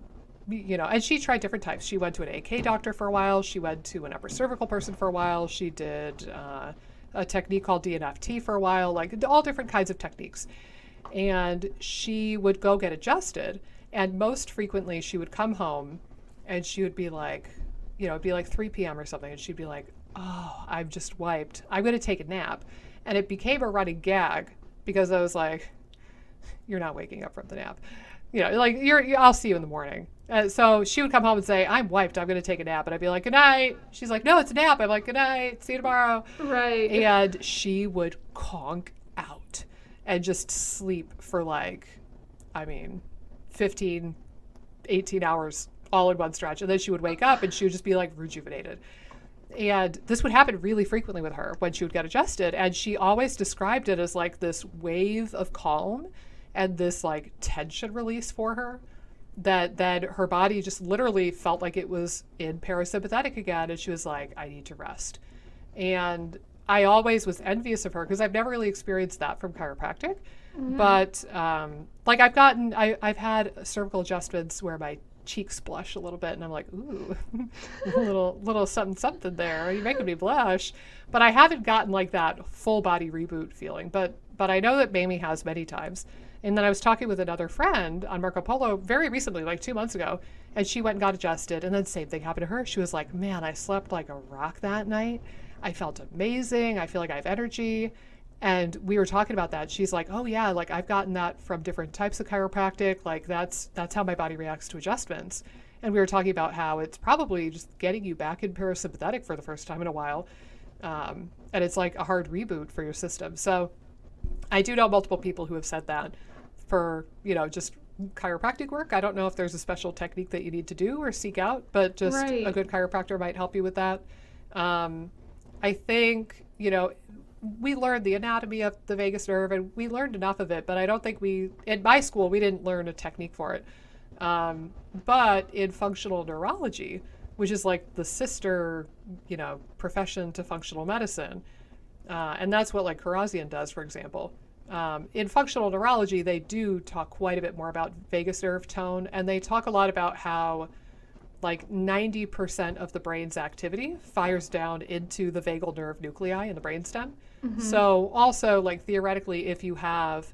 she tried different types. She went to an AK doctor for a while. She went to an upper cervical person for a while. She did a technique called DNFT for a while, like all different kinds of techniques. And she would go get adjusted. And most frequently she would come home and she would be like, it'd be like 3 p.m. or something. And she'd be like, oh, I've just wiped. I'm going to take a nap. And it became a running gag because I was like, you're not waking up from the nap. Like I'll see you in the morning. So she would come home and say, I'm wiped. I'm going to take a nap. And I'd be like, good night. She's like, no, it's a nap. I'm like, good night. See you tomorrow. Right. And she would conk out and just sleep for 15, 18 hours all in one stretch. And then she would wake up and she would just be like rejuvenated. And this would happen really frequently with her when she would get adjusted. And she always described it as like this wave of calm and this like tension release for her, that her body just literally felt like it was in parasympathetic again. And she was like, I need to rest. And I always was envious of her because I've never really experienced that from chiropractic. Mm-hmm. But I've had cervical adjustments where my cheeks blush a little bit, and I'm like, ooh, a little something there. You're making me blush. But I haven't gotten like that full body reboot feeling. But I know that Mamie has many times. And then I was talking with another friend on Marco Polo very recently, like 2 months ago, and she went and got adjusted. And then same thing happened to her. She was like, man, I slept like a rock that night. I felt amazing. I feel like I have energy. And we were talking about that. She's like, oh yeah, like I've gotten that from different types of chiropractic. Like that's how my body reacts to adjustments. And we were talking about how it's probably just getting you back in parasympathetic for the first time in a while. And it's like a hard reboot for your system. So I do know multiple people who have said that for, just chiropractic work. I don't know if there's a special technique that you need to do or seek out, but just right. A good chiropractor might help you with that. I think, we learned the anatomy of the vagus nerve and we learned enough of it, but I don't think in my school, we didn't learn a technique for it. But in functional neurology, which is like the sister, profession to functional medicine, and that's what like Karazian does, for example. In functional neurology, they do talk quite a bit more about vagus nerve tone, and they talk a lot about how like 90% of the brain's activity fires down into the vagal nerve nuclei in the brainstem. Mm-hmm. So also like theoretically, if you have,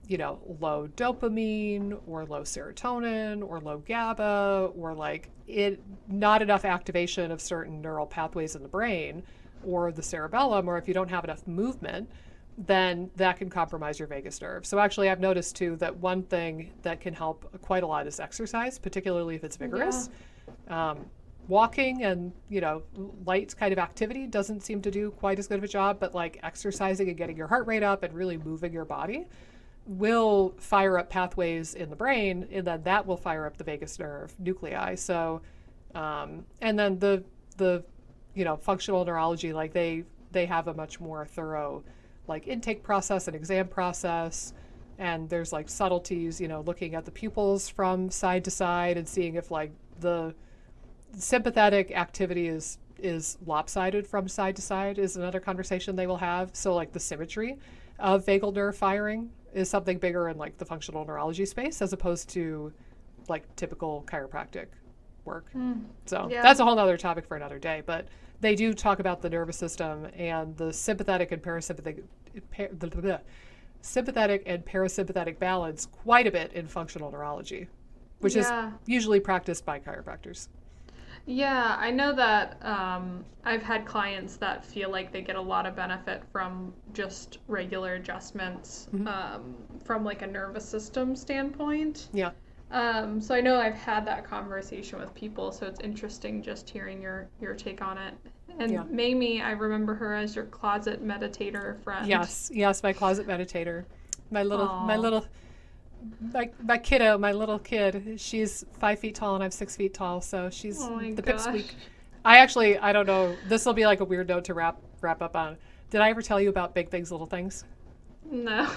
low dopamine or low serotonin or low GABA or like not enough activation of certain neural pathways in the brain or the cerebellum, or if you don't have enough movement, then that can compromise your vagus nerve. So actually I've noticed too that one thing that can help quite a lot is exercise, particularly if it's vigorous. Yeah. Walking and, light kind of activity doesn't seem to do quite as good of a job, but like exercising and getting your heart rate up and really moving your body will fire up pathways in the brain, and then that will fire up the vagus nerve nuclei. So, and then the functional neurology, like they have a much more thorough like intake process and exam process. And there's like subtleties, looking at the pupils from side to side and seeing if like the sympathetic activity is lopsided from side to side is another conversation they will have. So like the symmetry of vagal nerve firing is something bigger in like the functional neurology space as opposed to like typical chiropractic work. So that's a whole other topic for another day, but they do talk about the nervous system and the sympathetic and parasympathetic balance quite a bit in functional neurology, which is usually practiced by chiropractors. Yeah, I know that I've had clients that feel like they get a lot of benefit from just regular adjustments from like a nervous system standpoint. Yeah. So I know I've had that conversation with people, so it's interesting just hearing your take on it. And Mamie, I remember her as your closet meditator friend. Yes, my closet meditator. My kiddo, my little kid. She's 5 feet tall and I'm 6 feet tall, so she's the pipsqueak. I don't know. This will be like a weird note to wrap up on. Did I ever tell you about Big Things, Little Things? No.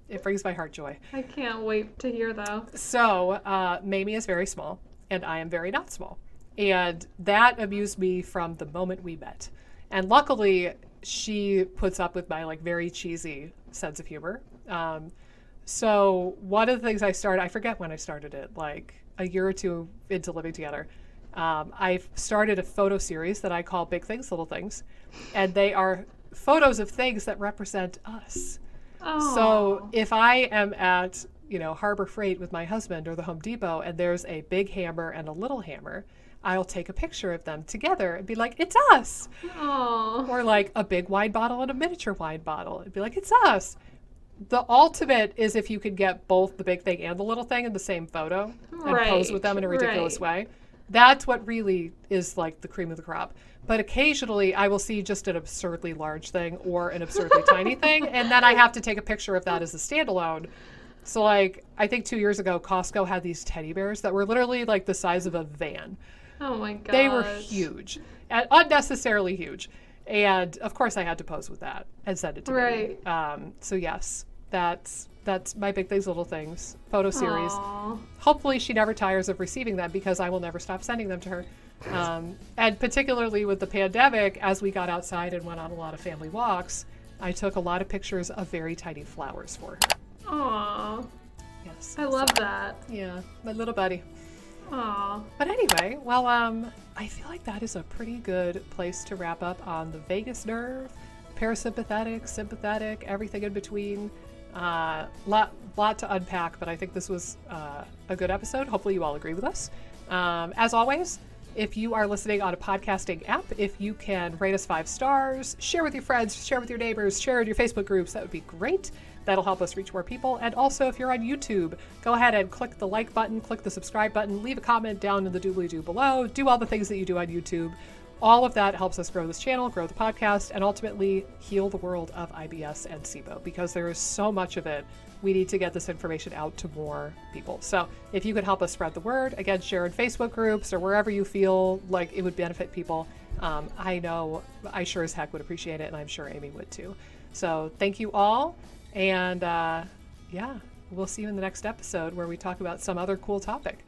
It brings my heart joy. I can't wait to hear though. So Mamie is very small and I am very not small. And that amused me from the moment we met. And luckily, she puts up with my like very cheesy sense of humor. So one of the things I forget when I started it, like a year or two into living together, I've started a photo series that I call Big Things, Little Things. And they are photos of things that represent us. Oh. So if I am at Harbor Freight with my husband or the Home Depot, and there's a big hammer and a little hammer, I'll take a picture of them together and be like, it's us. Aww. Or like a big wine bottle and a miniature wine bottle. It'd be like, it's us. The ultimate is if you could get both the big thing and the little thing in the same photo and pose with them in a ridiculous way. That's what really is like the cream of the crop. But occasionally I will see just an absurdly large thing or an absurdly tiny thing, and then I have to take a picture of that as a standalone. So like, I think 2 years ago, Costco had these teddy bears that were literally like the size of a van. Oh my gosh. They were huge, and unnecessarily huge. And of course I had to pose with that and send it to me. So yes, that's my Big Things Little Things photo series. Aww. Hopefully she never tires of receiving them, because I will never stop sending them to her. And particularly with the pandemic, as we got outside and went on a lot of family walks, I took a lot of pictures of very tiny flowers for her. Aww. Yes. I love that. Yeah, my little buddy. Aww. But anyway, well, I feel like that is a pretty good place to wrap up on the vagus nerve, parasympathetic, sympathetic, everything in between. Lot to unpack, but I think this was a good episode. Hopefully you all agree with us. As always, if you are listening on a podcasting app, if you can rate us 5 stars, share with your friends, share with your neighbors, share in your Facebook groups, that would be great. That'll help us reach more people. And also, if you're on YouTube, go ahead and click the like button, click the subscribe button, leave a comment down in the doobly-doo below, do all the things that you do on YouTube. All of that helps us grow this channel, grow the podcast, and ultimately heal the world of IBS and SIBO, because there is so much of it. We need to get this information out to more people. So if you could help us spread the word, again, share in Facebook groups or wherever you feel like it would benefit people. I know I sure as heck would appreciate it, and I'm sure Amy would too. So thank you all. And yeah, we'll see you in the next episode where we talk about some other cool topic.